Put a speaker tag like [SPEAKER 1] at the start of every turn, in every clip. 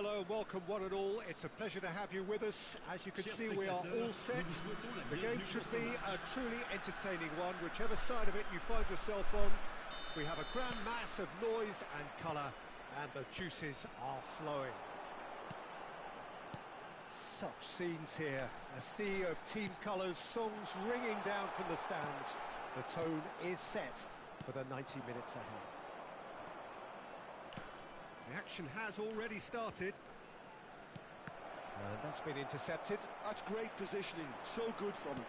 [SPEAKER 1] hello and welcome one and all. It's a pleasure to have you with us. As you can see, we are all set. The game should be a truly entertaining one, whichever side of it you find yourself on. We have a grand mass of noise and colour, and the juices are flowing. Such scenes here, a sea of team colours, songs ringing down from the stands. The tone is set for the 90 minutes ahead. The action has already started. And that's been intercepted.
[SPEAKER 2] That's great positioning, so good from him.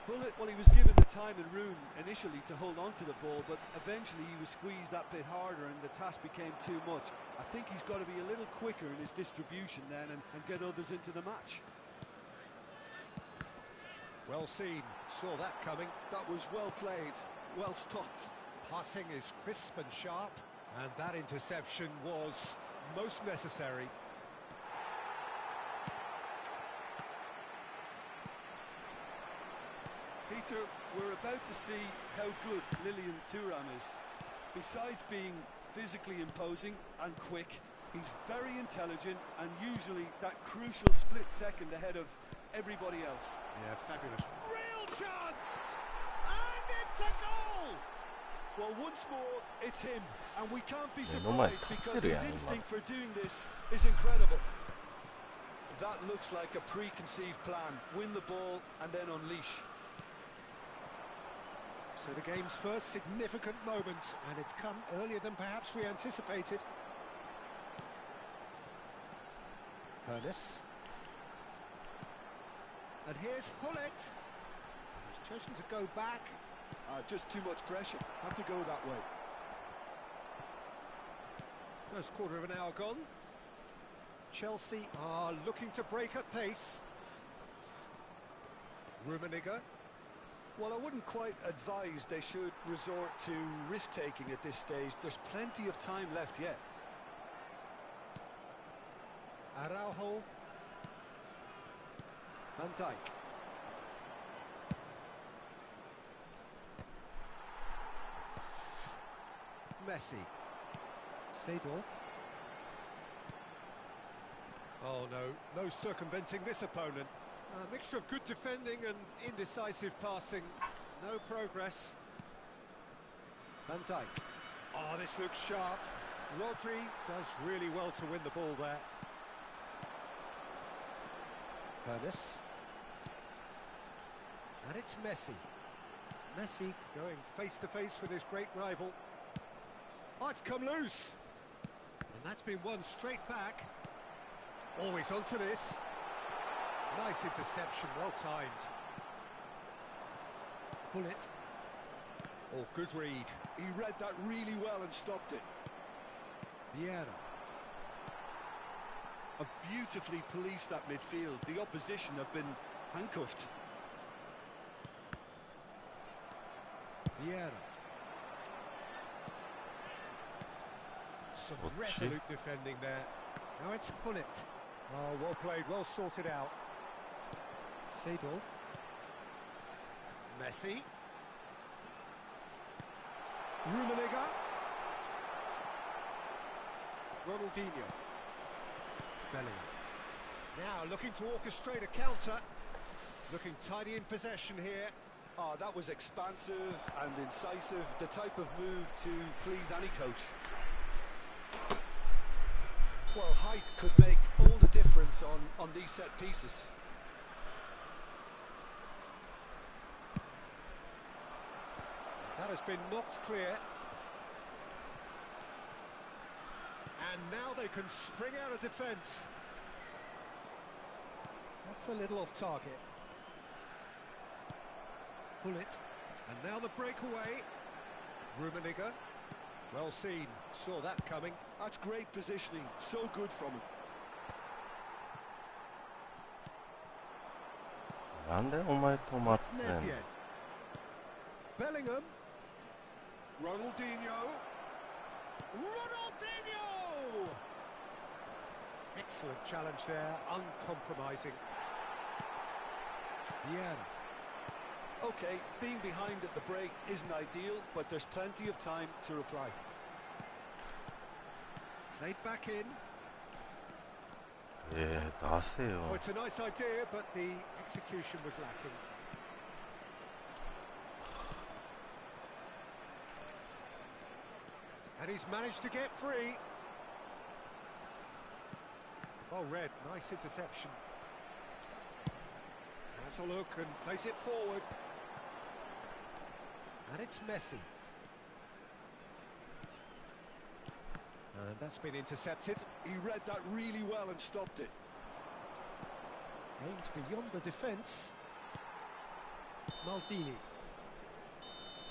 [SPEAKER 2] Bullet, well, he was given the time and room initially to hold on to the ball, but eventually he was squeezed that bit harder and the task became too much. I think he's got to be a little quicker in his distribution then and get others into the match.
[SPEAKER 1] Well seen, saw that coming.
[SPEAKER 2] That was well played, well stopped.
[SPEAKER 1] Passing is crisp and sharp. And that interception was most necessary.
[SPEAKER 2] Peter, we're about to see how good Lilian Thuram is. Besides being physically imposing and quick, he's very intelligent and usually that crucial split second ahead of everybody else.
[SPEAKER 1] Yeah, fabulous. Real chance! And it's a goal!
[SPEAKER 2] Well, once more, it's him, and we can't be surprised because his instinct for doing this is incredible. That looks like a preconceived plan. Win the ball and then unleash.
[SPEAKER 1] So the game's first significant moment, and it's come earlier than perhaps we anticipated. Hernus. And here's Hullet. He's chosen to go back.
[SPEAKER 2] Just too much pressure. Had to go that way.
[SPEAKER 1] First quarter of an hour gone. Chelsea are looking to break at pace. Rummenigge.
[SPEAKER 2] Well, I wouldn't quite advise they should resort to risk-taking at this stage. There's plenty of time left yet.
[SPEAKER 1] Araujo. Van Dijk. Messi. Seedorf. Oh no, no circumventing this opponent. A mixture of good defending and indecisive passing. No progress. Van Dijk. Oh, this looks sharp. Rodri does really well to win the ball there. Hernus. And it's Messi. Messi going face to face with his great rival. Oh, it's come loose. And that's been won straight back. Always onto this. Nice interception, well timed. Bullet. Oh, good read.
[SPEAKER 2] He read that really well and stopped it.
[SPEAKER 1] Vieira.
[SPEAKER 2] Have beautifully policed that midfield. The opposition have been handcuffed.
[SPEAKER 1] Vieira. Some resolute defending there. Now it's Hullet. Oh, well played, well sorted out. Seedorf. Messi. Rummenigge. Ronaldinho. Bellingham. Now looking to orchestrate a counter. Looking tidy in possession here.
[SPEAKER 2] Oh, that was expansive and incisive. The type of move to please any coach. Well, height could make all the difference on these set pieces.
[SPEAKER 1] That has been knocked clear. And now they can spring out of defence. That's a little off target. Bullet. And now the breakaway. Rummenigge. Well seen, saw that coming.
[SPEAKER 2] That's great positioning, so good from him.
[SPEAKER 1] Bellingham. Ronaldinho. Ronaldinho! Excellent challenge there, uncompromising. Vieira.
[SPEAKER 2] Okay, being behind at the break isn't ideal, but there's plenty of time to reply.
[SPEAKER 1] Played back in. Oh,
[SPEAKER 3] 나세요.
[SPEAKER 1] it's a nice idea, but the execution was lacking. And he's managed to get free. Well read, nice interception. Has a look and plays it forward. And it's Messi. And that's been intercepted.
[SPEAKER 2] He read that really well and stopped it.
[SPEAKER 1] Aimed beyond the defence. Maldini.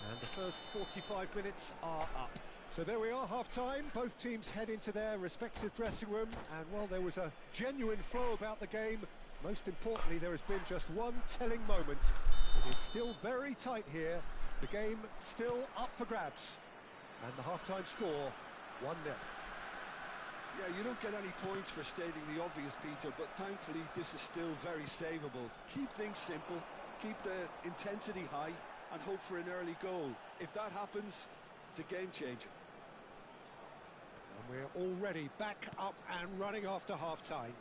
[SPEAKER 1] And the first 45 minutes are up. So there we are, half-time. Both teams head into their respective dressing room. And while there was a genuine flow about the game, most importantly, there has been just one telling moment. It is still very tight here. The game still up for grabs. And the half-time score, 1-0.
[SPEAKER 2] Yeah, you don't get any points for stating the obvious, Peter, but thankfully this is still very savable. Keep things simple, keep the intensity high, and hope for an early goal. If that happens, it's a game changer.
[SPEAKER 1] And we're already back up and running after half-time.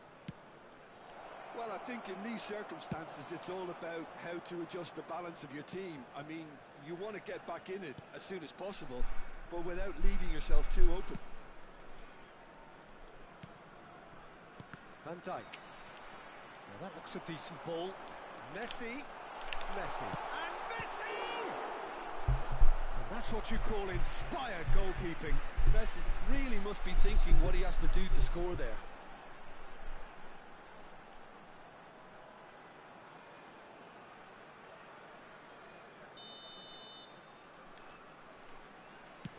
[SPEAKER 2] Well, I think in these circumstances it's all about how to adjust the balance of your team. I mean, you want to get back in it as soon as possible, but without leaving yourself too open.
[SPEAKER 1] Van Dijk. Now that looks a decent ball. Messi. Messi. And Messi! And that's what you call inspired goalkeeping.
[SPEAKER 2] Messi really must be thinking what he has to do to score there.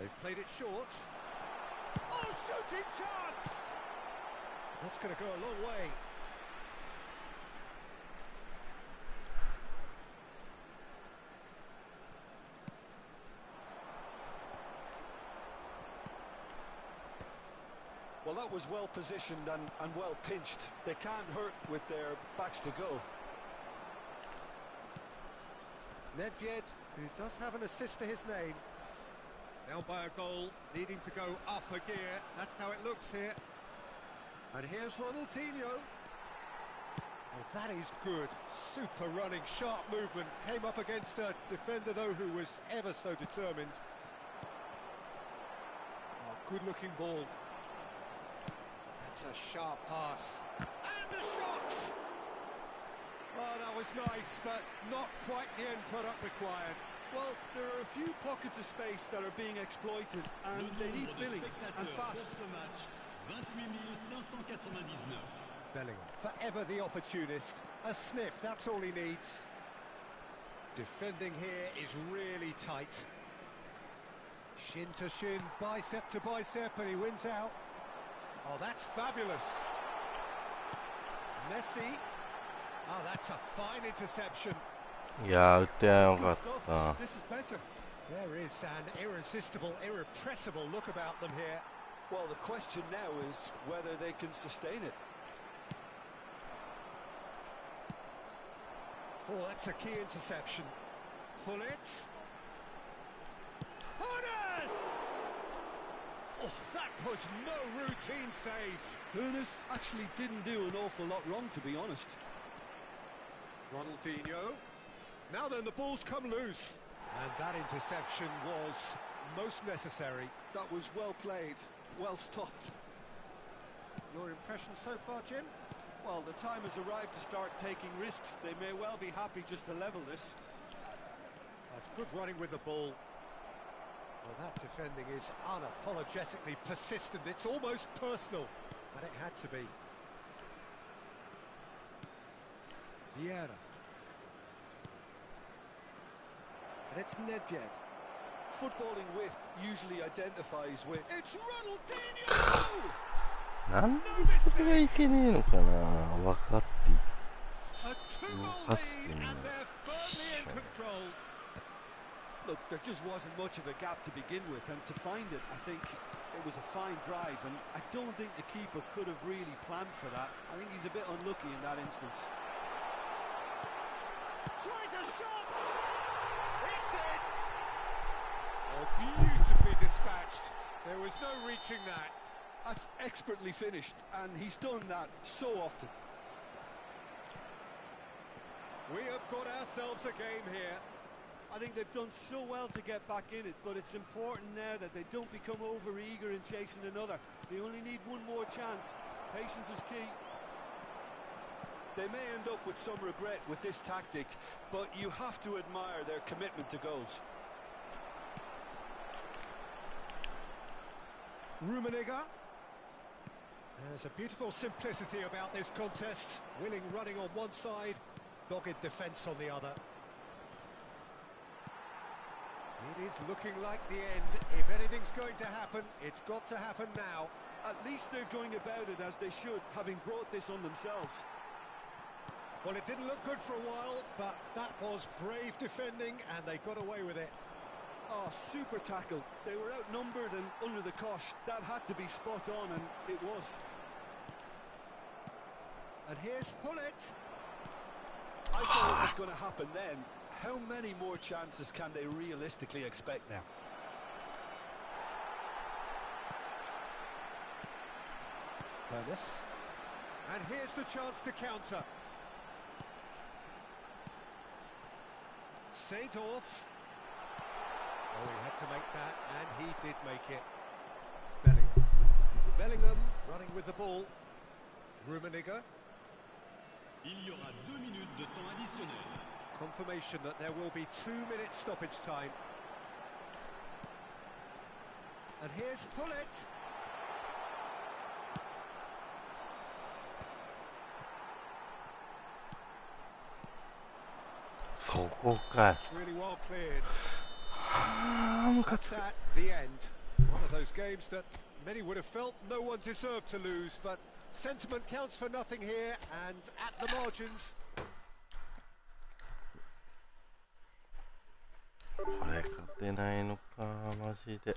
[SPEAKER 1] They've played it short. Oh, shooting chance! That's going to go a long way.
[SPEAKER 2] Well, that was well positioned and well pinched. They can't hurt with their backs to go.
[SPEAKER 1] Nedved, who does have an assist to his name. Down by a goal, needing to go up a gear. That's how it looks here. And here's Ronaldinho. Oh, that is good. Super running, sharp movement. Came up against a defender, though, who was ever so determined. Oh, good-looking ball. That's a sharp pass. And a shot! Oh, that was nice, but not quite the end product required.
[SPEAKER 2] Well, there are a few pockets of space that are being exploited, and they need filling, and fast.
[SPEAKER 1] Bellingham, forever the opportunist. A sniff, that's all he needs. Defending here is really tight. Shin to shin, bicep to bicep, and he wins out. Oh, that's fabulous. Messi. Oh, that's a fine interception.
[SPEAKER 3] 야, 그때야
[SPEAKER 2] Good stuff.
[SPEAKER 3] 같다.
[SPEAKER 2] This is better.
[SPEAKER 1] There is an irresistible, irrepressible look about them here.
[SPEAKER 2] Well, the question now is whether they can sustain it.
[SPEAKER 1] Oh, that's a key interception. Hullet. Hunes! Oh, that was no routine save.
[SPEAKER 2] Hunes actually didn't do an awful lot wrong, to be honest.
[SPEAKER 1] Ronaldinho. Now then, the ball's come loose. And that interception was most necessary.
[SPEAKER 2] That was well played, well stopped.
[SPEAKER 1] Your impression so far, Jim?
[SPEAKER 2] Well, the time has arrived to start taking risks. They may well be happy just to level this.
[SPEAKER 1] That's good running with the ball. Well, that defending is unapologetically persistent. It's almost personal, and it had to be. Vieira. And it's Nedved.
[SPEAKER 2] Footballing with usually identifies with... It's Ronaldinho!
[SPEAKER 3] なんでそれがいけねえのかな、分かってい
[SPEAKER 1] A 2-goal lead, and they're firmly in control.
[SPEAKER 2] Look, there just wasn't much of a gap to begin with, and to find it, I think it was a fine drive, and I don't think the keeper could have really planned for that. I think he's a bit unlucky in that instance.
[SPEAKER 1] Tries a shot! It's in! Oh, beautifully dispatched. There was no reaching that.
[SPEAKER 2] That's expertly finished, and he's done that so often.
[SPEAKER 1] We have got ourselves a game here.
[SPEAKER 2] I think they've done so well to get back in it, but it's important now that they don't become over-eager in chasing another. They only need one more chance. Patience is key. They may end up with some regret with this tactic, but you have to admire their commitment to goals.
[SPEAKER 1] Rummenigge. There's a beautiful simplicity about this contest. Willing running on one side, dogged defence on the other. It is looking like the end. If anything's going to happen, it's got to happen now.
[SPEAKER 2] At least they're going about it as they should, having brought this on themselves.
[SPEAKER 1] Well, it didn't look good for a while, but that was brave defending, and they got away with it.
[SPEAKER 2] Oh, super tackle. They were outnumbered and under the cosh. That had to be spot on, and it was.
[SPEAKER 1] And here's Hullet.
[SPEAKER 2] I thought it was going to happen then. How many more chances can they realistically expect now?
[SPEAKER 1] Ernest. And here's the chance to counter. Seedorf. Oh, he had to make that, and he did make it. Bellingham. Bellingham running with the ball. Rummenigge.
[SPEAKER 4] Il y aura 2 minutes de temps additionnel.
[SPEAKER 1] Confirmation that there will be 2 minutes stoppage time. And here's Hullet. It's really well cleared. That's at the end. One of those games that many would have felt no one deserved to lose, but sentiment counts for nothing here, and at the margins.
[SPEAKER 3] これ勝てないのか、マジで。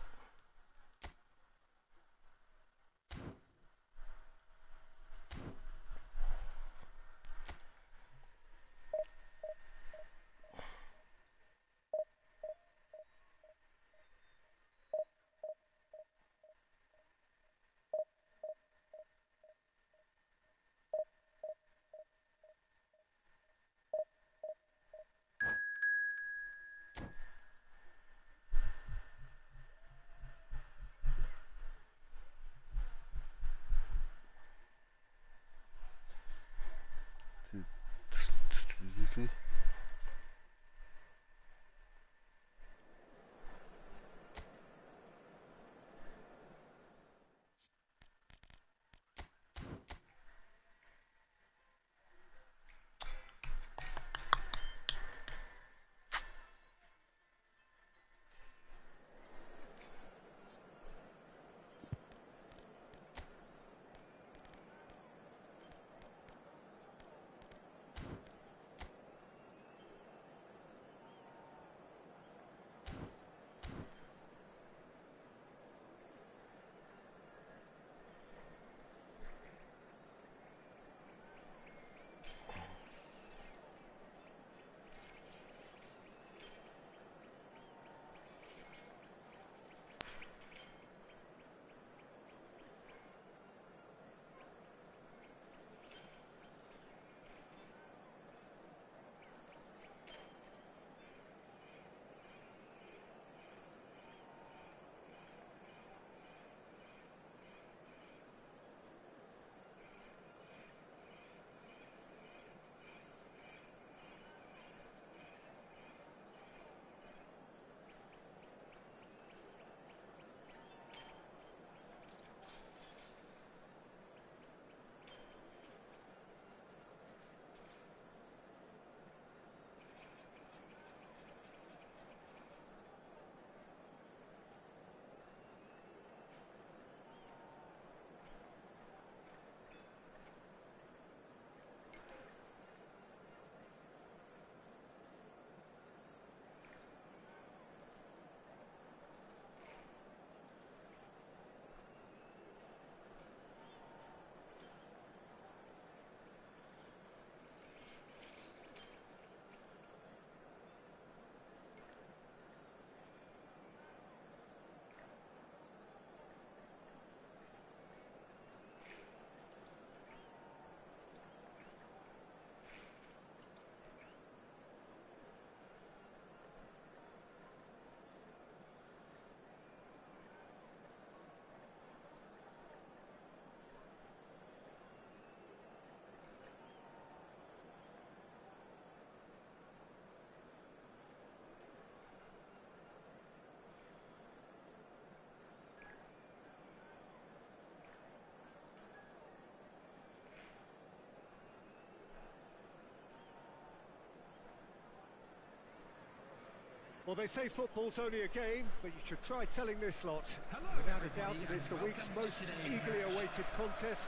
[SPEAKER 1] Well, they say football's only a game, but you should try telling this lot.
[SPEAKER 4] Hello,
[SPEAKER 1] Without a doubt,
[SPEAKER 4] everybody,
[SPEAKER 1] it is the
[SPEAKER 4] and
[SPEAKER 1] week's
[SPEAKER 4] welcome to
[SPEAKER 1] most
[SPEAKER 4] today's
[SPEAKER 1] eagerly
[SPEAKER 4] match.
[SPEAKER 1] awaited contest.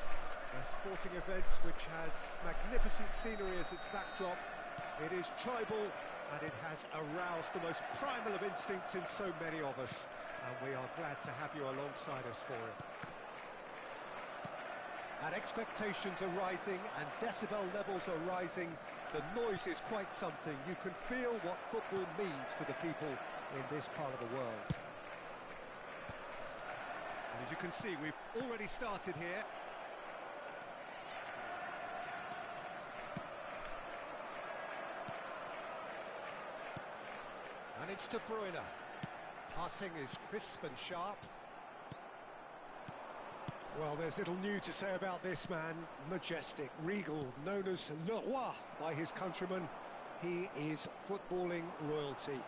[SPEAKER 1] A sporting event which has magnificent scenery as its backdrop. It is tribal, and it has aroused the most primal of instincts in so many of us. And we are glad to have you alongside us for it. And expectations are rising, and decibel levels are rising. The noise is quite something. You can feel what football means to the people in this part of the world. And as you can see, we've already started here. And it's De Bruyne. Passing is crisp and sharp. Well, there's little new to say about this man. Majestic, regal, known as Le Roi by his countrymen. He is footballing royalty.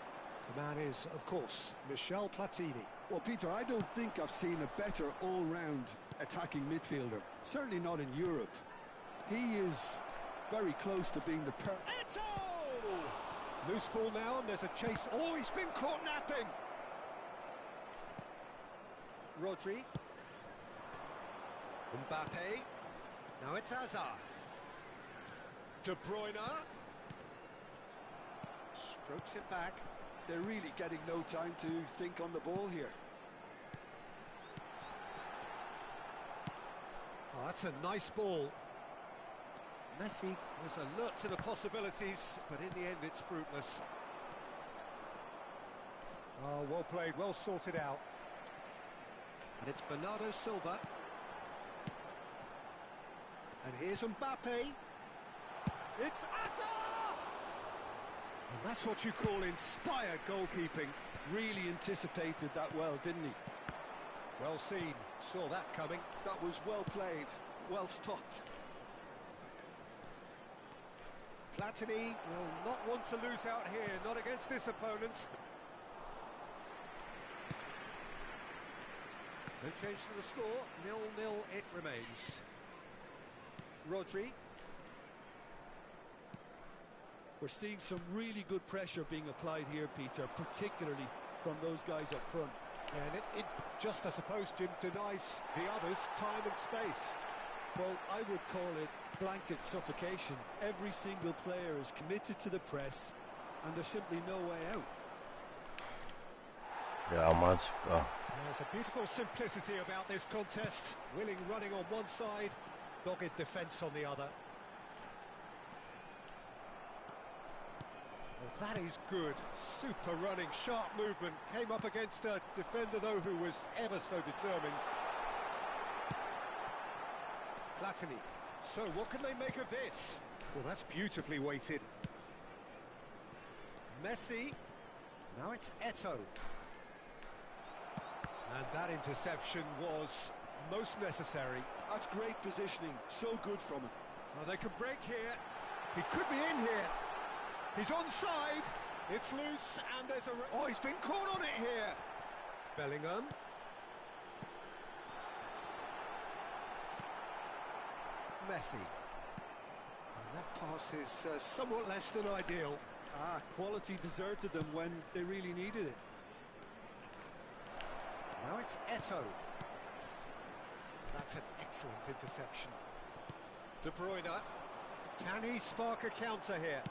[SPEAKER 1] The man is, of course, Michel Platini.
[SPEAKER 2] Well, Peter, I don't think I've seen a better all-round attacking midfielder. Certainly not in Europe. He is very close to being the
[SPEAKER 1] Eto! Loose ball now, and there's a chase. Oh, he's been caught napping. Rodri. Mbappe. Now it's Hazard. De Bruyne. Strokes it back.
[SPEAKER 2] They're really getting no time to think on the ball here.
[SPEAKER 1] Oh, that's a nice ball. Messi was alert to the possibilities, but in the end it's fruitless. Oh, well played, well sorted out. And it's Bernardo Silva. And here's Mbappe. It's Hazard! And that's what you call inspired goalkeeping.
[SPEAKER 2] Really anticipated that well, didn't he?
[SPEAKER 1] Well seen, saw that coming.
[SPEAKER 2] That was well played, well stopped.
[SPEAKER 1] Platini will not want to lose out here, not against this opponent. No change to the score, 0-0 it remains. Rodri.
[SPEAKER 2] We're seeing some really good pressure being applied here, Peter, particularly from those guys up front.
[SPEAKER 1] And it just, I suppose, Jim, denies the others time and space.
[SPEAKER 2] Well, I would call it blanket suffocation. Every single player is committed to the press, and there's simply no way out.
[SPEAKER 3] いや、マジか。
[SPEAKER 1] There's a beautiful simplicity about this contest. Willing running on one side, dogged defence on the other. Well, that is good. Super running, sharp movement. Came up against a defender, though, who was ever so determined. Platini. So, what can they make of this? Well, that's beautifully weighted. Messi. Now it's Eto. And that interception was most necessary.
[SPEAKER 2] That's great positioning, so good from him.
[SPEAKER 1] Oh, they could break here. He could be in here. He's onside. It's loose, and there's a... Oh, he's been caught on it here. Bellingham. Messi. And that pass is somewhat less than ideal.
[SPEAKER 2] Ah, quality deserted them when they really needed it.
[SPEAKER 1] Now it's Eto. That's an excellent interception. De Bruyne. Can he spark a counter here?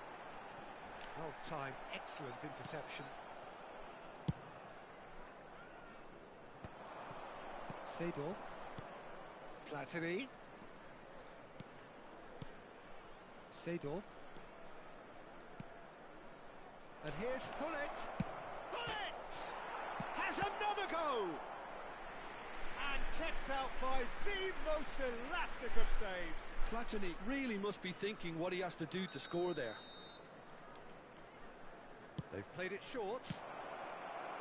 [SPEAKER 1] Well timed, excellent interception. Seedorf. Platini. Seedorf. And here's Hullet. Hullet! Has another go! And kept out by the most elastic of saves.
[SPEAKER 2] Platini really must be thinking what he has to do to score there.
[SPEAKER 1] They've played it short.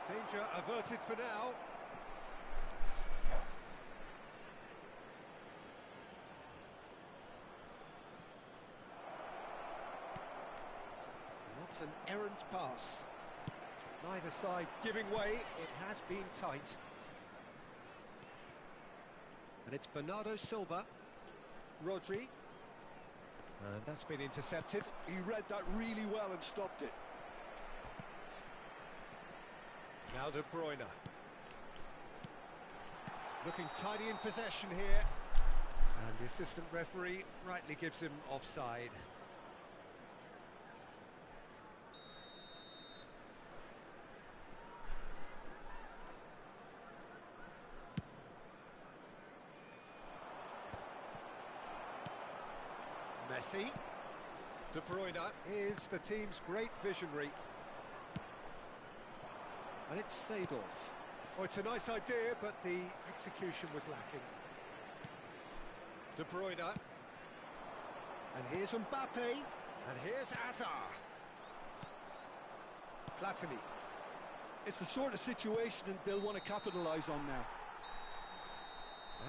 [SPEAKER 1] Danger averted for now. Not an errant pass. Neither side giving way. It has been tight. And it's Bernardo Silva. Rodri. And that's been intercepted.
[SPEAKER 2] He read that really well and stopped it.
[SPEAKER 1] Now De Bruyne. Looking tidy in possession here. And the assistant referee rightly gives him offside. Messi. De Bruyne is the team's great visionary. And it's Seedorf. Oh, it's a nice idea, but the execution was lacking. De Bruyne. And here's Mbappe. And here's Hazard. Platini.
[SPEAKER 2] It's the sort of situation that they'll want to capitalise on now.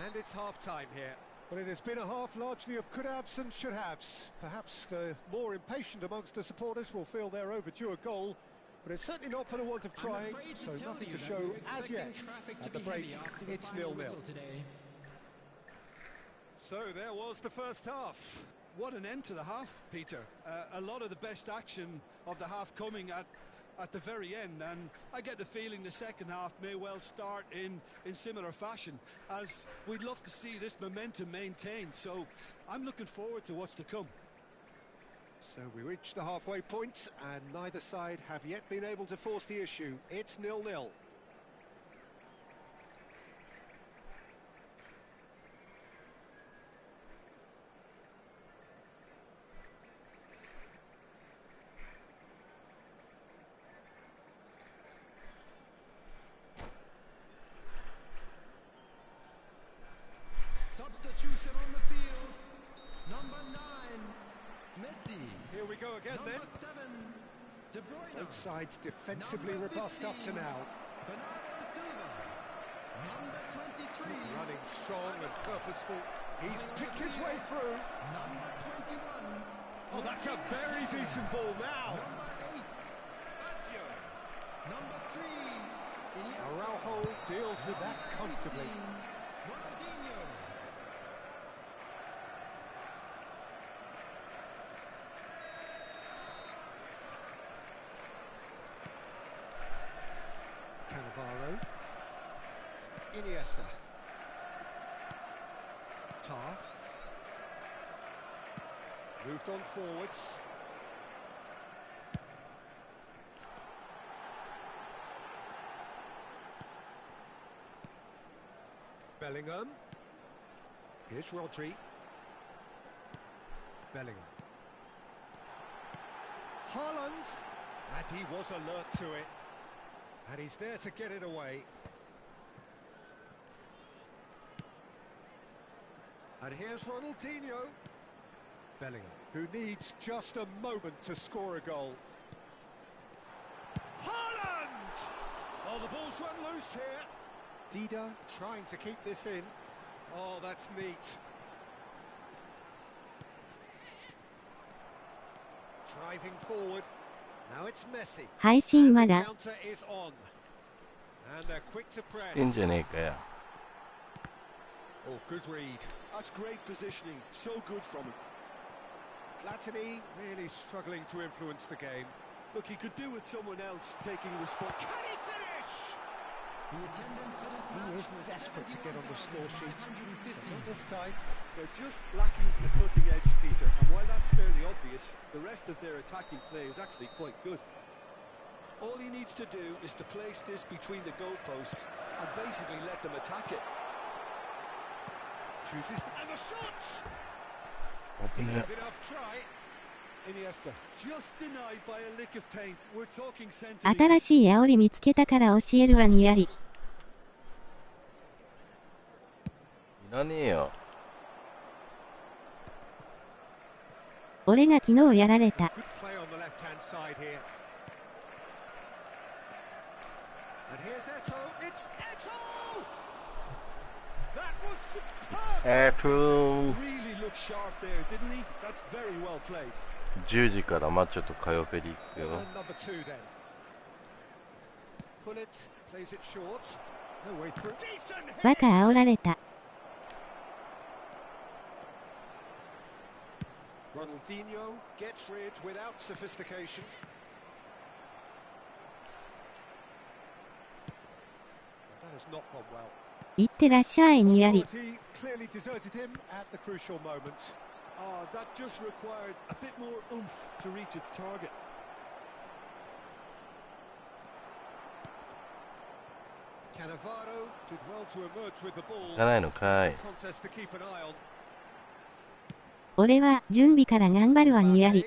[SPEAKER 1] And it's half-time here. Well, it has been a half largely of could-haves and should-haves. Perhaps the more impatient amongst the supporters will feel they're overdue a goal, but it's certainly not for the want of trying, so nothing to show as yet. At the break, it's 0-0. So there was the first half.
[SPEAKER 2] What an end to the half, Peter. A lot of the best action of the half coming at the very end, and I get the feeling the second half may well start in similar fashion, as we'd love to see this momentum maintained, so I'm looking forward to what's to come.
[SPEAKER 1] So we reach the halfway point, and neither side have yet been able to force the issue. It's 0-0.
[SPEAKER 4] Substitution on the field. Number 9, Messi.
[SPEAKER 1] Here we go again then.
[SPEAKER 4] Number 7, De Bruyne.
[SPEAKER 1] Both sides defensively
[SPEAKER 4] Number
[SPEAKER 1] robust up to
[SPEAKER 4] 15,
[SPEAKER 1] now.
[SPEAKER 4] Bernardo Silva. Number 23,
[SPEAKER 1] He's running strong and purposeful. He's picked his way through.
[SPEAKER 4] Number 21.
[SPEAKER 1] Oh, that's a very decent ball now.
[SPEAKER 4] Number 8, Lazio. Number 3, Iniesta.
[SPEAKER 1] Araujo deals with that comfortably.
[SPEAKER 4] 15, Ronaldinho.
[SPEAKER 1] Cannavaro. Iniesta. Tar. Moved on forwards. Bellingham. Here's Rodri. Bellingham. Haaland. And he was alert to it. And he's there to get it away. And here's Ronaldinho. Bellingham, who needs just a moment to score a goal. Haaland! Oh, the ball's run loose here. Dida trying to keep this in. Oh, that's neat. Driving forward. Now it's Messi.
[SPEAKER 5] 配信ま
[SPEAKER 1] The
[SPEAKER 5] だ
[SPEAKER 1] counter is on. And they're quick to press.
[SPEAKER 3] いいんじゃねえかよ。
[SPEAKER 1] Oh, good read.
[SPEAKER 2] That's great positioning, so good from him.
[SPEAKER 1] Platini really struggling to influence the game.
[SPEAKER 2] Look, he could do with someone else taking the spot.
[SPEAKER 1] Can he finish?
[SPEAKER 4] The attendance for this
[SPEAKER 1] He
[SPEAKER 4] match
[SPEAKER 1] is
[SPEAKER 4] was
[SPEAKER 1] desperate to get on the score sheet. But not this time.
[SPEAKER 2] They're just lacking the cutting edge, Peter, and while that's fairly obvious, the rest of their attacking play is actually quite good. All he needs to do is to place this between the goalposts and basically let them attack it.
[SPEAKER 1] Chooses and the shot!
[SPEAKER 3] 危ね
[SPEAKER 1] Good enough try.
[SPEAKER 2] Iniesta, just denied by a lick of paint. We're talking
[SPEAKER 5] 新
[SPEAKER 2] centimeters.
[SPEAKER 5] しい煽り見つけたから教えるわにやり。
[SPEAKER 3] いらねえよ。
[SPEAKER 5] 俺が昨日やられた。
[SPEAKER 1] Good play on the left-hand side here. And here's Eto. It's Eto! That was superb!
[SPEAKER 2] Really looked sharp there, didn't he? That's very well played.
[SPEAKER 3] 10時からマッチョとカヨペリ行くよ。
[SPEAKER 1] And number 2 then. Pull it, plays it short. No way through. Decent
[SPEAKER 5] バ
[SPEAKER 1] hit!
[SPEAKER 5] カ煽られた。
[SPEAKER 1] Ronaldinho gets rid without sophistication. has not gone well.
[SPEAKER 5] いってらっしゃいにあり。
[SPEAKER 1] Quality clearly deserted him at the crucial moment.
[SPEAKER 2] Oh, that just required a bit more oomph to reach its target.
[SPEAKER 1] Cannavaro did well to emerge with the ball.
[SPEAKER 3] いかないのかい。
[SPEAKER 1] Contest to keep an eye on.
[SPEAKER 5] 俺は準備から頑張るわにあり。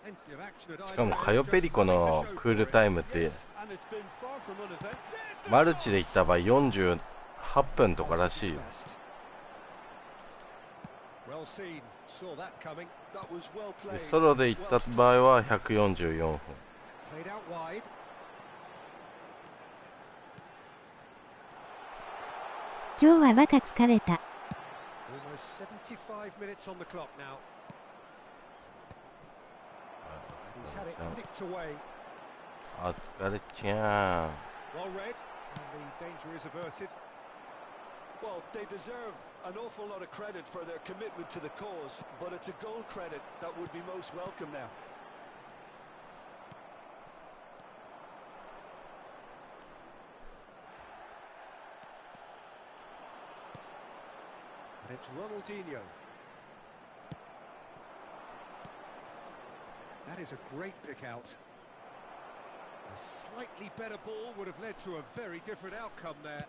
[SPEAKER 1] Plenty of action at
[SPEAKER 3] しかも
[SPEAKER 1] either
[SPEAKER 3] カ
[SPEAKER 1] end,
[SPEAKER 3] ヨ
[SPEAKER 1] just
[SPEAKER 3] ペリコ
[SPEAKER 1] nothing to
[SPEAKER 3] の
[SPEAKER 1] show
[SPEAKER 3] クール
[SPEAKER 1] for it.
[SPEAKER 3] タイムって
[SPEAKER 2] Yes, and it's been far from uneventful.
[SPEAKER 3] マルチで行った場合48分とからしいよ。
[SPEAKER 1] Well seen, saw that coming.
[SPEAKER 2] That was well
[SPEAKER 3] で
[SPEAKER 2] played.
[SPEAKER 3] ソロで行った場合は144分。
[SPEAKER 1] Played out wide.
[SPEAKER 5] 今日はバカ疲れた。
[SPEAKER 1] Almost 75 minutes on the clock now. And he's had it nicked away.
[SPEAKER 3] あ、疲れちゃう。
[SPEAKER 1] Well read, and the danger is averted.
[SPEAKER 2] Well, they deserve an awful lot of credit for their commitment to the cause, but it's a goal credit that would be most welcome now.
[SPEAKER 1] And it's Ronaldinho. That is a great pick out. A slightly better ball would have led to a very different outcome there.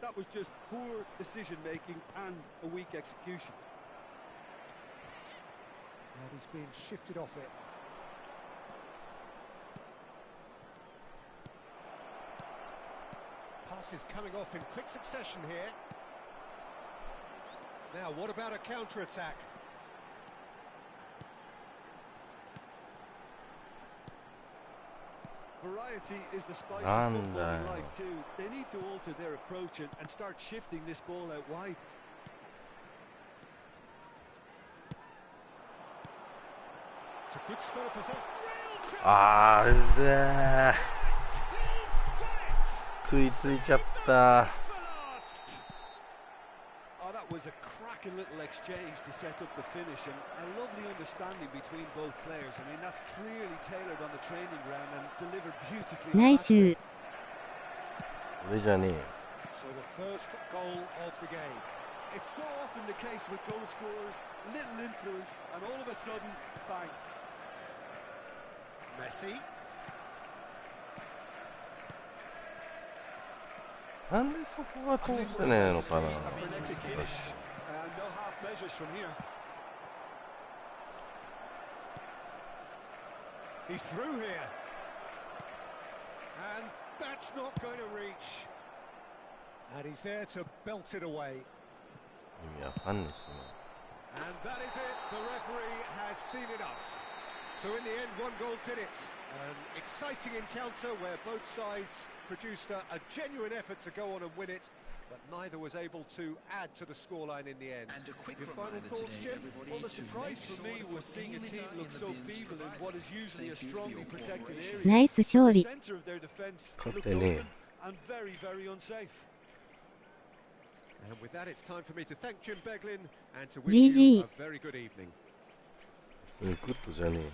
[SPEAKER 2] That was just poor decision-making and a weak execution.
[SPEAKER 1] And he's being shifted off it. Passes coming off in quick succession here. Now, what about a counter-attack?
[SPEAKER 2] Variety is the spice of
[SPEAKER 3] And,
[SPEAKER 2] football in life too. They need to alter their approach and start shifting this ball out wide.
[SPEAKER 1] It's a good spell of possession. Real chance!
[SPEAKER 3] あーうぜ
[SPEAKER 1] He's got it!
[SPEAKER 3] ー。食いついちゃった。
[SPEAKER 1] For last!
[SPEAKER 2] Oh, that was a cracking little exchange to set up the finish and a lovely understanding between both players. I mean, that's clearly tailored on the training ground and delivered beautifully.
[SPEAKER 5] ナ
[SPEAKER 2] on
[SPEAKER 5] イ
[SPEAKER 2] match
[SPEAKER 5] シュ
[SPEAKER 2] day.
[SPEAKER 5] ー。
[SPEAKER 3] 俺じゃねえよ。
[SPEAKER 1] So the first goal of the game.
[SPEAKER 2] It's so often the case with goal scorers, little influence, and all of a sudden, bang.
[SPEAKER 1] Messi.
[SPEAKER 3] なんでそこが通せねえのかな。
[SPEAKER 2] A frenetic finish, and no half measures from here.
[SPEAKER 1] He's through here. And that's not going to reach. And he's there to belt it away.
[SPEAKER 3] 意味わかんねえし
[SPEAKER 1] And that is it. The referee has seen enough. So in the end, one goal did it. An exciting encounter where both sides produced a genuine effort to go on and win it, but neither was able to add to the scoreline in the end.
[SPEAKER 4] And a quick
[SPEAKER 1] Your final
[SPEAKER 4] reminder
[SPEAKER 1] thoughts,
[SPEAKER 4] today,
[SPEAKER 1] Jim?
[SPEAKER 4] everybody,
[SPEAKER 2] Well, the
[SPEAKER 4] to
[SPEAKER 2] surprise
[SPEAKER 4] make
[SPEAKER 2] for
[SPEAKER 4] sure
[SPEAKER 2] me
[SPEAKER 4] to
[SPEAKER 2] was
[SPEAKER 4] put
[SPEAKER 2] seeing a
[SPEAKER 4] anything
[SPEAKER 2] team
[SPEAKER 4] in
[SPEAKER 2] look
[SPEAKER 4] the
[SPEAKER 2] so
[SPEAKER 4] bins
[SPEAKER 2] feeble in
[SPEAKER 4] provided.
[SPEAKER 2] what is usually a
[SPEAKER 4] Thank you for
[SPEAKER 2] strongly
[SPEAKER 4] your
[SPEAKER 2] protected
[SPEAKER 4] cooperation.
[SPEAKER 2] area.
[SPEAKER 5] ナイス
[SPEAKER 2] The
[SPEAKER 5] 勝利。
[SPEAKER 2] centre of their defence
[SPEAKER 3] 勝っ
[SPEAKER 2] looked
[SPEAKER 3] てね
[SPEAKER 2] open and very, very unsafe.
[SPEAKER 1] And with that, it's time for me to thank Jim Beglin and to wish
[SPEAKER 5] GG.
[SPEAKER 1] you a very good evening.
[SPEAKER 3] え。グッドじゃねえよ。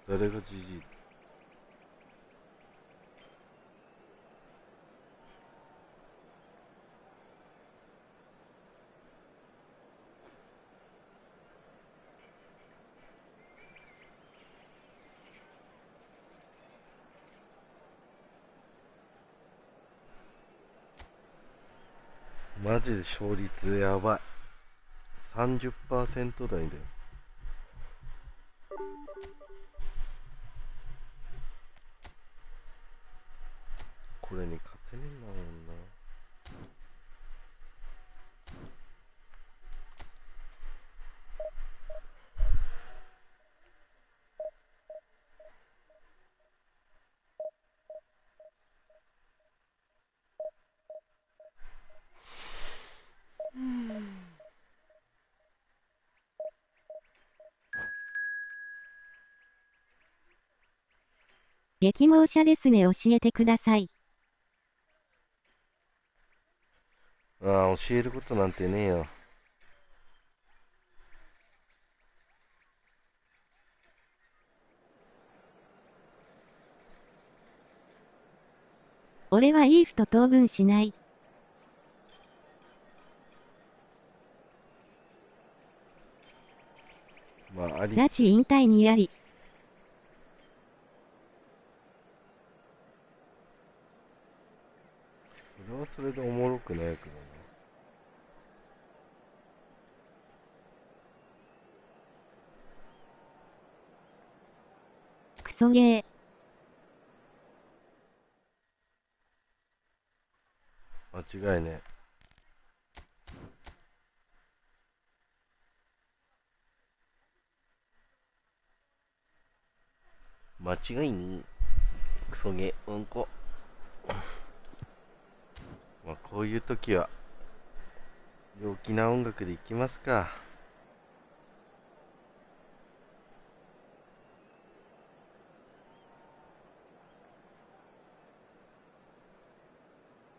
[SPEAKER 3] 誰がじじい。マジで勝率やばい。30% 台だよ。これに勝てねえんだもんな。
[SPEAKER 5] 激猛者ですね教えてください。
[SPEAKER 3] ああ、教えることなんてねえよ。
[SPEAKER 5] 俺はイーフと当分しない。
[SPEAKER 3] まあ、あり。
[SPEAKER 5] 拉致引退にあり。
[SPEAKER 3] それはそれでおもろくないけどな。
[SPEAKER 5] クソゲ
[SPEAKER 3] ー。間違いね。間違いにクソゲーうんこ。まあこういう時は陽気な音楽でいきますか。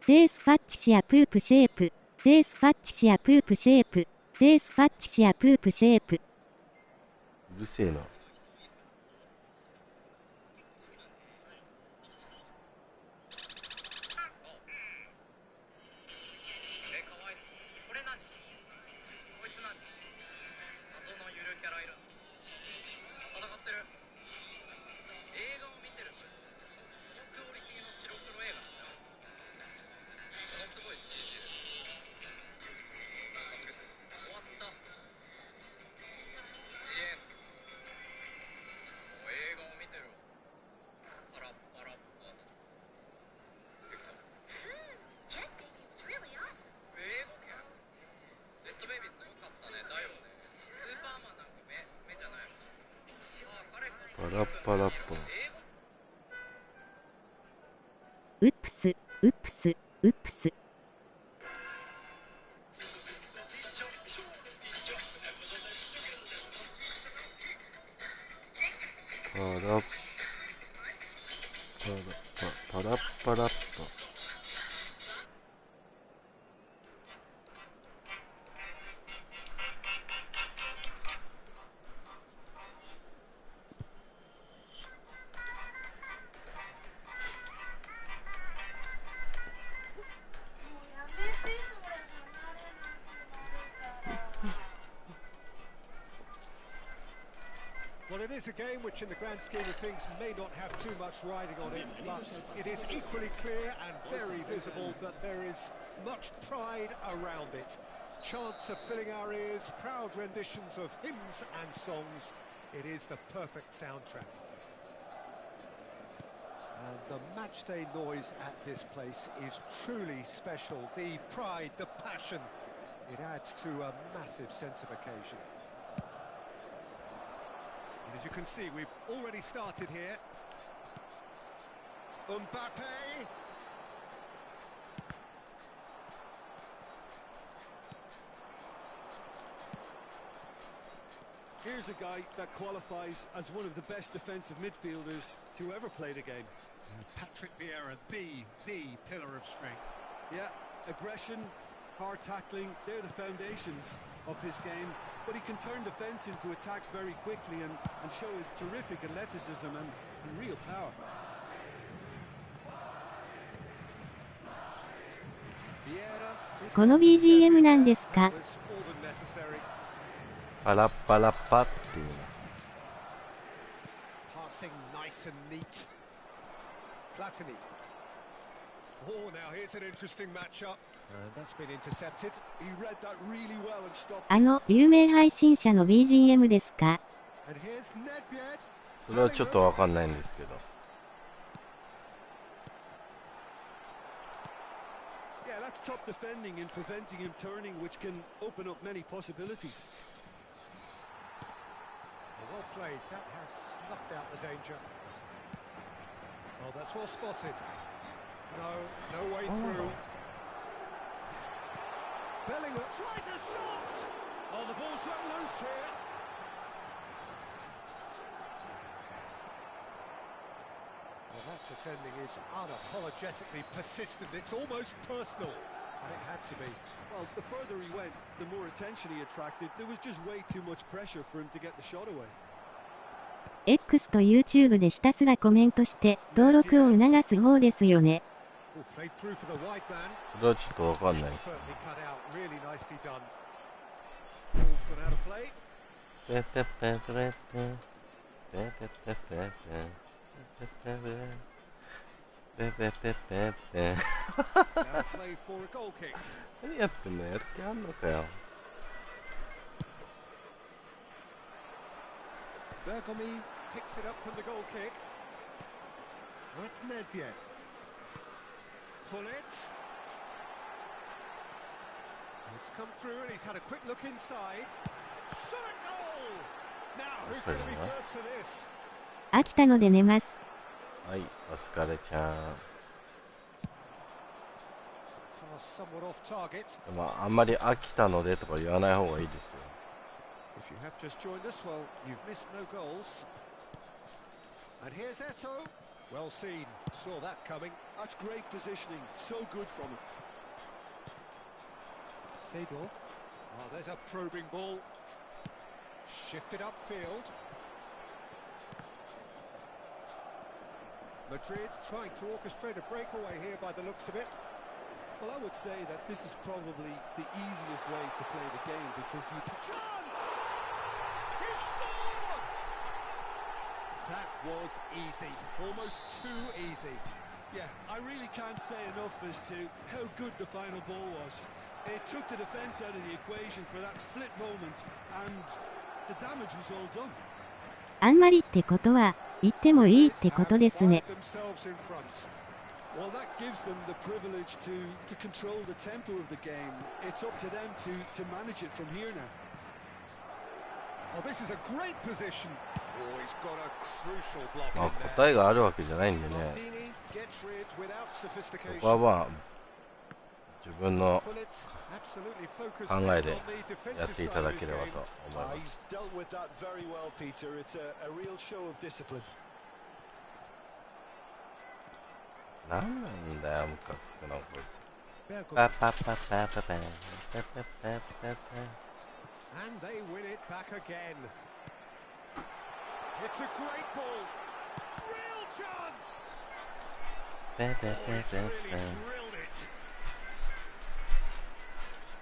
[SPEAKER 5] フェースファッチシアプープシェイプ。フェースファッチシアプープシェイプ。フェースファッチシアプープシェイプ。
[SPEAKER 3] うるせえな。パラッパラッパ。
[SPEAKER 5] ウップス、ウップス、ウップス。
[SPEAKER 3] パラパラッパラッパ。
[SPEAKER 1] Well, it is a game which in the grand scheme of things may not have too much riding on it, but it is equally clear and very visible that there is much pride around it. Chants are filling our ears, proud renditions of hymns and songs. It is the perfect soundtrack. And the matchday noise at this place is truly special. The pride, the passion, it adds to a massive sense of occasion. And as you can see, we've already started here. Mbappe!
[SPEAKER 2] Here's a guy that qualifies as one of the best defensive midfielders to ever play the game.
[SPEAKER 1] Patrick Vieira, the pillar of strength.
[SPEAKER 2] Yeah, aggression, hard tackling, they're the foundations of his game. But he can turn defence into attack very quickly and show his terrific athleticism and real power.
[SPEAKER 5] この BGM なんですか？
[SPEAKER 3] パラッパラッパっていうの。
[SPEAKER 1] Passing nice and neat. Platini. Oh, now here's an interesting matchup. That's been intercepted.
[SPEAKER 2] He read that really well and stopped.
[SPEAKER 5] あの有名配信者の BGM ですか？
[SPEAKER 1] And here's Nedved.
[SPEAKER 3] それはちょっとわかんないんですけど。
[SPEAKER 2] Yeah, that's top defending and preventing him turning, which can open up many possibilities.
[SPEAKER 1] Well played. That has snuffed out the danger. Oh, that's well spotted. No way through. Bellingham tries a shot. Oh, the ball's run loose here. Well, that defending is unapologetically persistent. It's almost personal, and it had to be.
[SPEAKER 2] Well, the further he went, the more attention he attracted. There was just way too much pressure for him to get the shot away.
[SPEAKER 5] X と YouTube でひたすらコメントして登録を促す方ですよね。
[SPEAKER 1] Oh, played through for the wide man.
[SPEAKER 3] それはちょっとわかんない。
[SPEAKER 1] Expertly cut out, really nicely done. Ball's gone out of play.
[SPEAKER 3] ペペペペペペペペペペペペペペペペ
[SPEAKER 1] Now play for a goal kick.
[SPEAKER 3] 何やってんの？やる気あんのかよ。
[SPEAKER 1] Bergomi picks it up from the goal kick. That's Nedved. Pull it. It's come through and he's had a quick look inside. Shot a goal! Now who's going to be first to this?
[SPEAKER 5] 飽きたので寝ます。
[SPEAKER 3] はい、お疲れちゃん。
[SPEAKER 1] Pass somewhat off target.
[SPEAKER 3] まあ、あんまり飽きたのでとか言わない方がいいですよ。
[SPEAKER 1] If you have just joined us, well, you've missed no goals. And here's Eto. Well seen. Saw that coming.
[SPEAKER 2] That's great positioning. So good from him.
[SPEAKER 1] Seedorf. Oh, there's a probing ball. Shifted upfield. Madrid trying to orchestrate a breakaway here by the looks of it.
[SPEAKER 2] Well, I would say that this is probably the easiest way to play the game because you...
[SPEAKER 1] Chance! He scored! That was easy. Almost too easy.
[SPEAKER 2] Yeah, I really can't say enough as to how good the final ball was. It took the defence out of the equation for that split moment, and the damage was all done.
[SPEAKER 5] あんまりってことは、言ってもいいってことですね。
[SPEAKER 2] Well, that gives them the privilege to control the tempo of the game. It's up to them to manage it from here now.
[SPEAKER 1] Oh, this is a great position. Oh, he's got a crucial block
[SPEAKER 3] まあ、
[SPEAKER 1] in there.
[SPEAKER 3] 答えがあるわけじゃないんでね。
[SPEAKER 1] Maldini gets rid without
[SPEAKER 3] そ
[SPEAKER 1] sophistication.
[SPEAKER 3] こはまあ、自分の
[SPEAKER 1] Pull it, absolutely focused
[SPEAKER 3] 考
[SPEAKER 1] on
[SPEAKER 3] え
[SPEAKER 1] the
[SPEAKER 3] でやっ
[SPEAKER 1] defensive
[SPEAKER 3] てい
[SPEAKER 1] side
[SPEAKER 3] た
[SPEAKER 1] of
[SPEAKER 3] だ
[SPEAKER 1] his
[SPEAKER 3] ければ
[SPEAKER 1] game.
[SPEAKER 3] と思います。
[SPEAKER 2] He's dealt with that very well, Peter. It's a real show of discipline.
[SPEAKER 3] なんなんだよ、ムカつくな、こいつ。
[SPEAKER 1] Bergkamp.
[SPEAKER 3] パパパパパパパパパパ
[SPEAKER 1] And they win it back again. It's a great ball. Real chance.
[SPEAKER 3] パパ
[SPEAKER 1] Oh,
[SPEAKER 3] パ
[SPEAKER 1] he's
[SPEAKER 3] パ
[SPEAKER 1] really
[SPEAKER 3] パ
[SPEAKER 1] drilled it.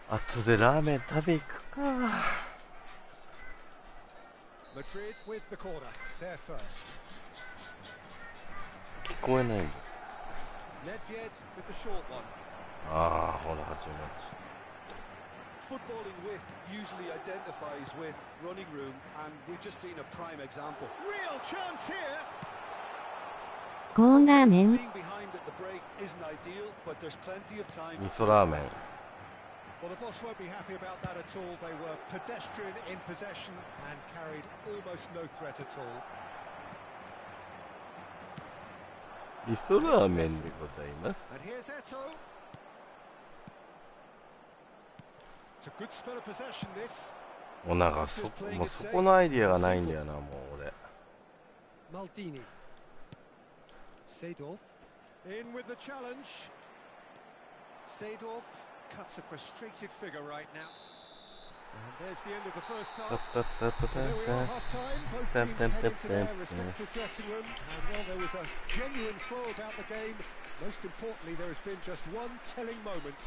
[SPEAKER 3] 後でラーメン食べ行くか。
[SPEAKER 1] Madrid with the corner. They're first.
[SPEAKER 3] 聞こえないんだ。
[SPEAKER 1] Nedved with the short one.
[SPEAKER 3] ああ、ほら、始まっ
[SPEAKER 2] Footballing width usually identifies with running room, and we've just seen a prime example.
[SPEAKER 1] Real chance here.
[SPEAKER 5] コーンラーメン
[SPEAKER 2] Being behind at the break isn't ideal, but there's plenty of time.
[SPEAKER 3] 味噌ラーメン。
[SPEAKER 1] Well, the boss won't be happy about that at all. They were pedestrian in possession and carried almost no threat at all.
[SPEAKER 3] 味噌ラーメンでございます。
[SPEAKER 1] And here's Eto. It's a good spell of possession, this.
[SPEAKER 3] もうなんかもうそこのアイディアがないんだよな、もう俺。
[SPEAKER 1] Maldini. Seedorf. In with the challenge. Seedorf cuts a frustrated figure right now. And there's the end of the first half. So there we are, half-time. Both teams head into their respective dressing room. And well, there was a genuine flow about the game. Most importantly, there has been just one telling moment.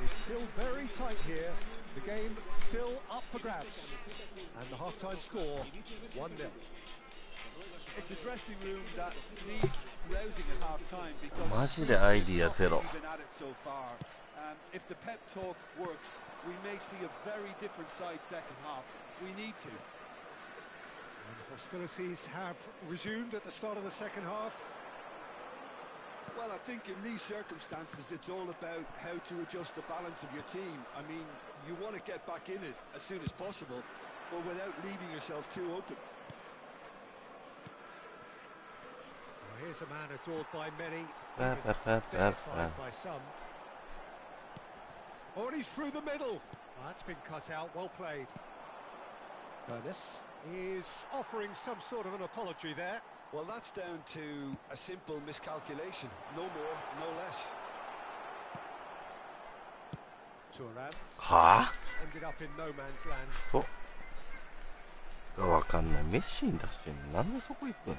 [SPEAKER 1] It is still very tight here. The game still up for grabs. And the half-time score, 1-0.
[SPEAKER 2] It's a dressing room that needs rousing at half-time because
[SPEAKER 3] マジでアイディアゼロ。
[SPEAKER 2] even at it so far. If the pep talk works, we may see a very different side second half. We need to.
[SPEAKER 1] And hostilities have resumed at the start of the second half.
[SPEAKER 2] Well, I think in these circumstances, it's all about how to adjust the balance of your team. I mean, you want to get back in it as soon as possible, but without leaving yourself too open.
[SPEAKER 1] Well, here's a man adored by many, terrified by some. Oh, and he's through the middle. Oh, that's been cut out, well played. Ernest is offering some sort of an apology there.
[SPEAKER 2] Well, that's down to a simple miscalculation. No more, no less.
[SPEAKER 1] Thuram
[SPEAKER 3] はぁ
[SPEAKER 1] ended up in no man's land.
[SPEAKER 3] そうがわかんない。メッシに出してんのなんでそこ行くん。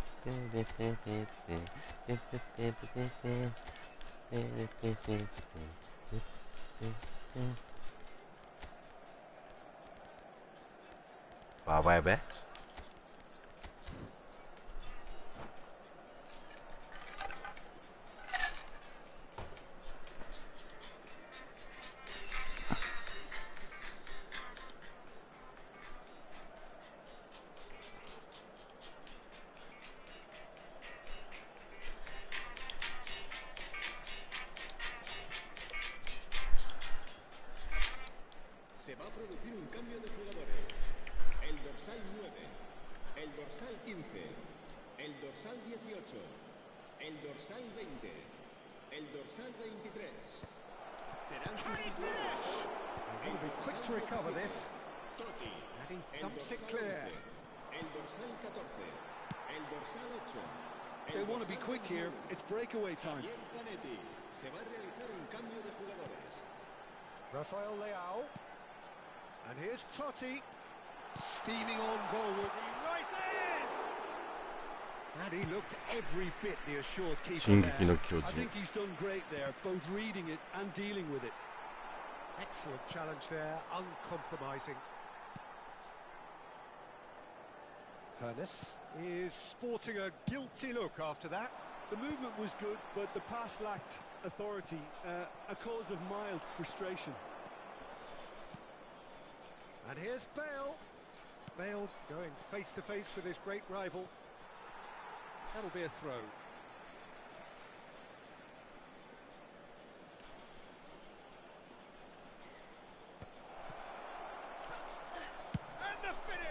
[SPEAKER 3] Apa ya, Be?
[SPEAKER 6] Se va a producir un cambio de jugadores. El dorsal 9, el dorsal 15, el dorsal 18, el dorsal 20, el dorsal 23. Serán sustituidos.
[SPEAKER 1] They're going to be quick to recover this.
[SPEAKER 6] Totti,
[SPEAKER 1] And he
[SPEAKER 6] el
[SPEAKER 1] thumps it
[SPEAKER 6] dorsal
[SPEAKER 1] clear.
[SPEAKER 6] 11, el dorsal 14, el dorsal 8.
[SPEAKER 2] They want to be quick here. It's breakaway time.
[SPEAKER 6] Javier Zanetti. Se va a realizar un cambio de jugadores.
[SPEAKER 1] Rafael Leao. And here's Totti. Steaming on goalward. He rises! And he looked every bit the assured keeper
[SPEAKER 3] 進撃
[SPEAKER 1] there.
[SPEAKER 3] の巨
[SPEAKER 2] I
[SPEAKER 3] 人
[SPEAKER 2] think he's done great there, both reading it and dealing with it.
[SPEAKER 1] Excellent challenge there, uncompromising. Hernus is sporting a guilty look after that.
[SPEAKER 2] The movement was good, but the pass lacked authority, a cause of mild frustration.
[SPEAKER 1] And here's Bale. Bale going face to face with his great rival. That'll be a throw. And the finish!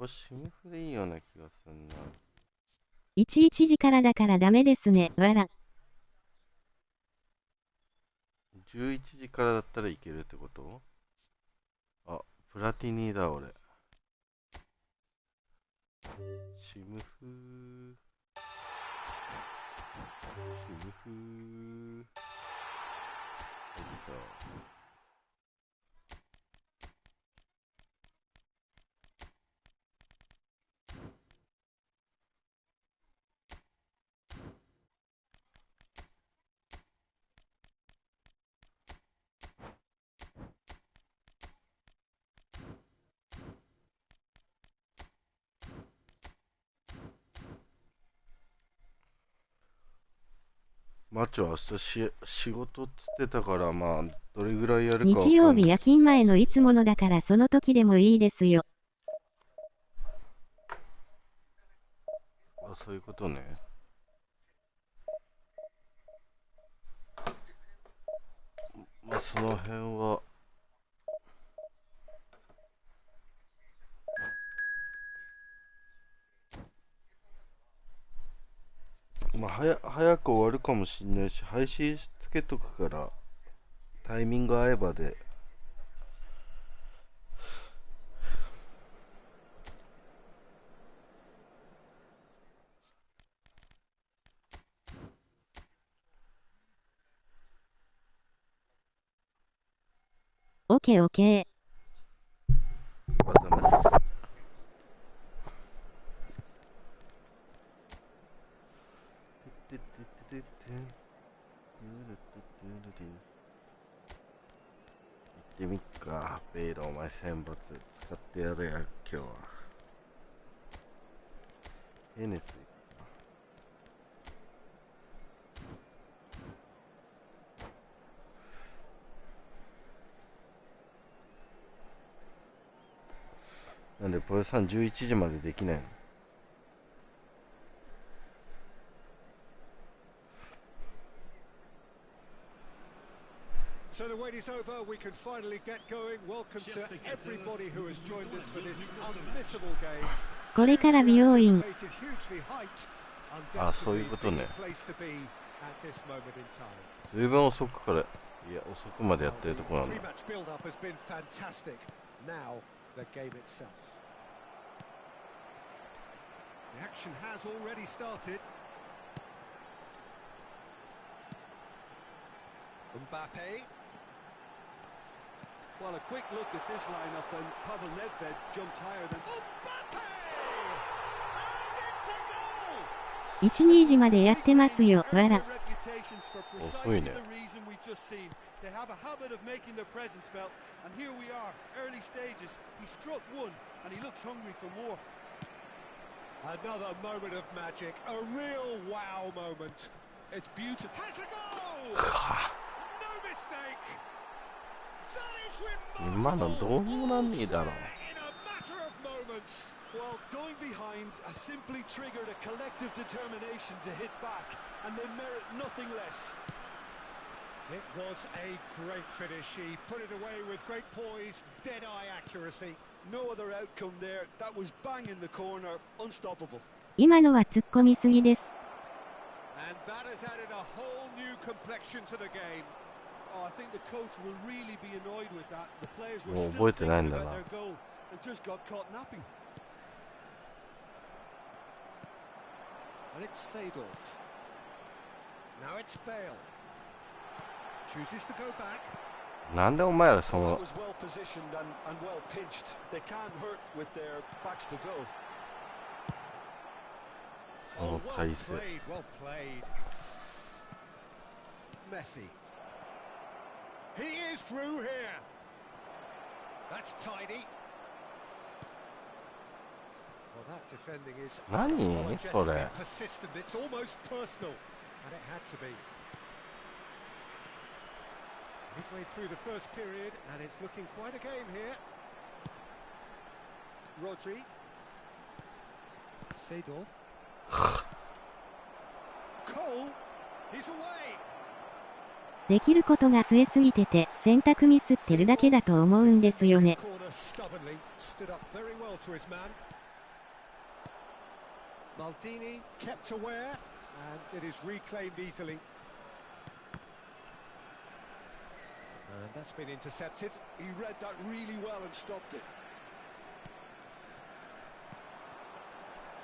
[SPEAKER 3] こシムフでいいような気がすんな。
[SPEAKER 5] 11時からだからダメですね、わら。
[SPEAKER 3] 11時からだったらいけるってこと？あ、プラティニだ俺。シムフー。シムフー。入った。マチョ明日仕事っつってたから、まあどれぐらいやるかわかんない。
[SPEAKER 5] 日曜日夜勤前のいつものだからその時でもいいですよ。
[SPEAKER 3] あ、そういうことね。まあその辺はまあ早く終わるかもしんないし、配信つけとくからタイミング合えばで。
[SPEAKER 5] オッケーオッケー。
[SPEAKER 3] おはようございます。行ってみっか、ベイロお前選抜使ってやるやん今日は。ヘネスなんでポヨさん11時までできないの
[SPEAKER 1] ？So the wait is over, we can finally get going. Welcome to everybody who has joined us for this unmissable game.
[SPEAKER 5] これから美容院。
[SPEAKER 3] あ、そういうことね。ずいぶん遅くから、いや、遅くまでやってるとこなんだ。
[SPEAKER 1] The action has already started. Mbappe.
[SPEAKER 2] Well, a quick look at this lineup, and Pavel Nedved jumps higher than
[SPEAKER 1] Mbappe! And it's a goal!
[SPEAKER 5] 12時までやってますよ、わら。
[SPEAKER 3] 遅いね。
[SPEAKER 2] They have a habit of making their presence felt, and here we are, early stages. He struck one, and he looks hungry for more.
[SPEAKER 1] Another moment of magic, a real wow moment.
[SPEAKER 2] It's beautiful.
[SPEAKER 1] Has a goal! No mistake. That is remarkable.
[SPEAKER 3] 今のどうもなんねえだろ。
[SPEAKER 1] In a matter of moments.
[SPEAKER 2] Well, going behind has simply triggered a collective determination to hit back, and they merit nothing less.
[SPEAKER 1] It was a great finish. He put it away with great poise, dead-eye accuracy.
[SPEAKER 2] No other outcome there. That was bang in the corner, unstoppable.
[SPEAKER 5] 今のは突っ込みすぎです。
[SPEAKER 1] And that has added a whole new complexion to the game.
[SPEAKER 2] Oh, I think the coach will really be annoyed with that. The players were
[SPEAKER 3] もう
[SPEAKER 2] still
[SPEAKER 3] 覚えてないん
[SPEAKER 2] thinking
[SPEAKER 3] だ
[SPEAKER 2] about
[SPEAKER 3] な。
[SPEAKER 2] their goal and just got caught napping.
[SPEAKER 1] And it's Seedorf. Now it's Bale. Chooses to go back.
[SPEAKER 3] なんでお前らそ
[SPEAKER 2] Well,
[SPEAKER 3] の
[SPEAKER 2] that was well positioned and well pinched. They can't hurt with their backs to goal.
[SPEAKER 3] その
[SPEAKER 1] well
[SPEAKER 3] 体勢。
[SPEAKER 1] played, well played. Messi. He is through here. That's tidy. Well, that defending is
[SPEAKER 3] 何
[SPEAKER 1] unapologetic
[SPEAKER 3] それ。
[SPEAKER 1] and persistent. It's almost personal, and it had to be. Midway through the first period, and it's looking quite a game here. Rodri. Seedorf. Cole. He's away.
[SPEAKER 5] できることが増えすぎてて選択ミスってるだけだと思うんですよね。
[SPEAKER 1] Corner stubbornly stood up very well to his man. Maldini kept aware, and it is reclaimed easily. And that's been intercepted.
[SPEAKER 2] He read that really well and stopped it.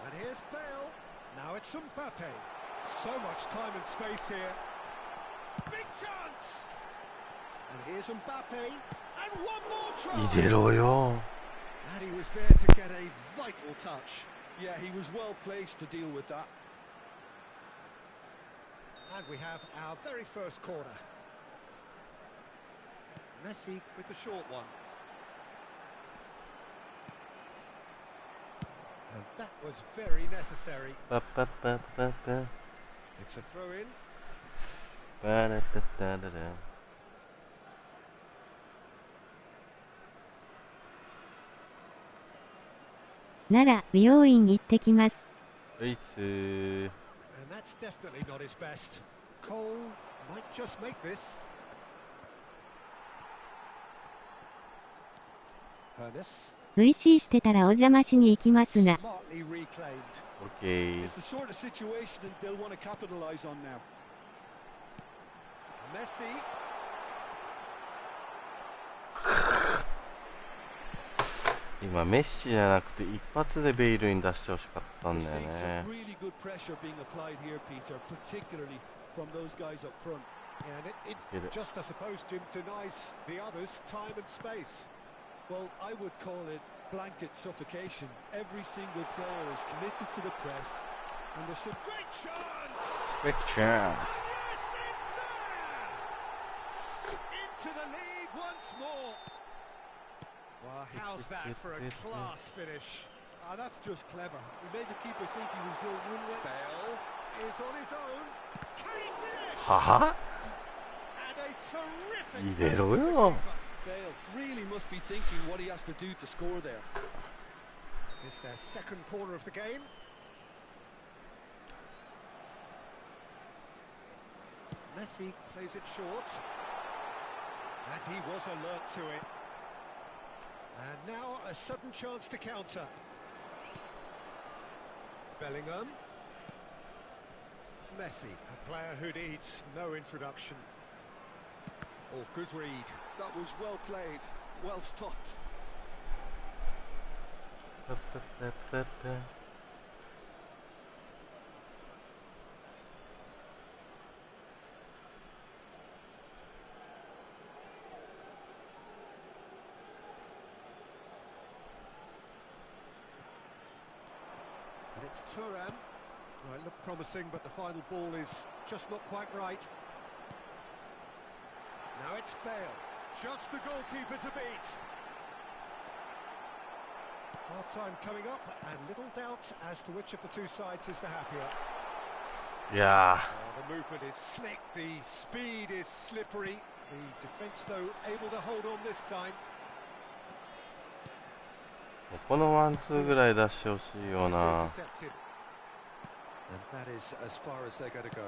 [SPEAKER 1] And here's Bale. Now it's Mbappe. So much time and space here. Big chance! And here's Mbappe. And one more try!
[SPEAKER 3] 入れろよ。
[SPEAKER 1] And he was there to get a vital touch.
[SPEAKER 2] Yeah, he was well placed to deal with that.
[SPEAKER 1] And we have our very first corner. Messi with the short one. And that was very necessary.
[SPEAKER 3] パパパパパ。
[SPEAKER 1] It's a throw-in.
[SPEAKER 3] パラタタララ。
[SPEAKER 5] なら、美容院行ってきます。
[SPEAKER 3] ういっすー。
[SPEAKER 1] And that's definitely not his best. Cole might just make this. Hernus.
[SPEAKER 5] VC してたらお邪魔しに行きますが。
[SPEAKER 1] Smartly reclaimed.
[SPEAKER 3] オッケー。
[SPEAKER 2] It's the sort of situation that they'll want to capitalise on now.
[SPEAKER 1] Messi.
[SPEAKER 3] 今メッシじゃなくて一発でベイルに出してほしかったん
[SPEAKER 2] We're
[SPEAKER 3] だよ
[SPEAKER 2] seeing
[SPEAKER 3] ね
[SPEAKER 2] some。really good pressure being applied here, Peter, particularly from those guys up front.
[SPEAKER 1] Yeah, and it
[SPEAKER 3] Get it.
[SPEAKER 1] just, I suppose, Jim, denies the others time and space.
[SPEAKER 2] Well, I would call it blanket suffocation. Every single player is committed to the press, and there's some
[SPEAKER 1] Great chance!
[SPEAKER 3] Quick chance.
[SPEAKER 1] And yes, it's there! Into the lead once more. Well, how's that for a class finish?
[SPEAKER 2] that's just clever. He made the keeper think he was going one way.
[SPEAKER 1] Bale is on his own. Can he finish?
[SPEAKER 3] はは
[SPEAKER 1] And a terrific
[SPEAKER 3] 入れろ
[SPEAKER 1] save from the
[SPEAKER 3] よ。
[SPEAKER 1] keeper.
[SPEAKER 2] Bale really must be thinking what he has to do to score there.
[SPEAKER 1] It's their second corner of the game. Messi plays it short. And he was alert to it. And now a sudden chance to counter. Bellingham. Messi, a player who needs no introduction. Oh, good read.
[SPEAKER 2] That was well played, well stopped.
[SPEAKER 3] パパパパパ。
[SPEAKER 1] And it's Thuram. Well, it looked promising, but the final ball is just not quite right. Now it's Bale. Just the goalkeeper to beat. Half-time coming up, and little doubt as to which of the two sides is the happier.
[SPEAKER 3] いや
[SPEAKER 1] The movement is slick, the speed is slippery. The defence, though, able to hold on this time.
[SPEAKER 3] ー、このワンツーぐらい出してほしいよ
[SPEAKER 1] It's
[SPEAKER 3] な。
[SPEAKER 1] intercepted. And that is as far as they're going to go.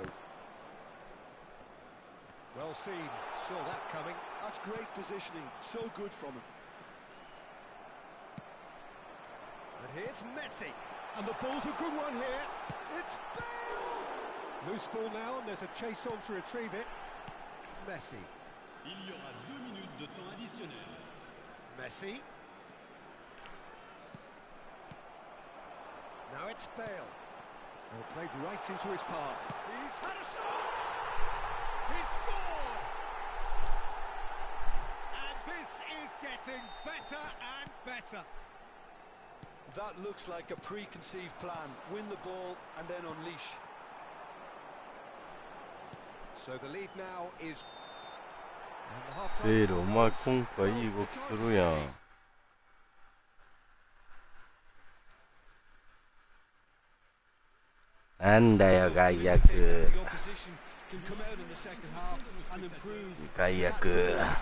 [SPEAKER 1] Well seen, saw that coming.
[SPEAKER 2] That's great positioning, so good from him.
[SPEAKER 1] And here's Messi. And the ball's a good one here. It's Bale! Loose ball now, and there's a chase on to retrieve it. Messi.
[SPEAKER 6] Il y aura 2 minutes de temps additionnel.
[SPEAKER 1] Messi. Now it's Bale. Oh, played right into his path. He's had a shot! He's scored! And this is getting better and better.
[SPEAKER 2] That looks like a preconceived plan. Win the ball and then unleash.
[SPEAKER 1] So the lead now is... And the half-time
[SPEAKER 3] ベイ
[SPEAKER 1] whistle
[SPEAKER 3] ル、お前
[SPEAKER 1] goes.
[SPEAKER 3] 今回いい動きするやん。なんだよ、外役。
[SPEAKER 2] The opposition can come out in the second half and improve.
[SPEAKER 3] 外役。
[SPEAKER 1] Well,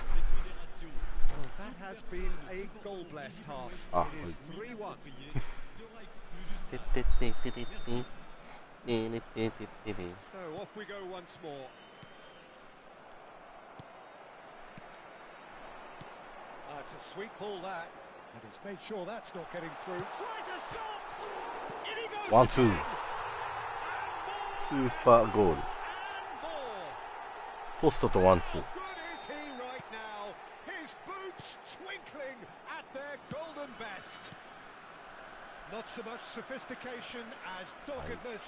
[SPEAKER 1] that has been a goal-blessed half.
[SPEAKER 3] Ah,
[SPEAKER 1] It is 3-1.
[SPEAKER 3] てってってってってってってってってって。
[SPEAKER 1] So off we go once more. It's a sweet ball that. And it's made sure that's not getting through. Tries a shot! In he goes
[SPEAKER 3] 1-2
[SPEAKER 1] again!
[SPEAKER 3] スーパーゴール
[SPEAKER 1] And more!
[SPEAKER 3] ポストと 1-2
[SPEAKER 1] How good is he right now? His boots twinkling at their golden best. Not so much sophistication as doggedness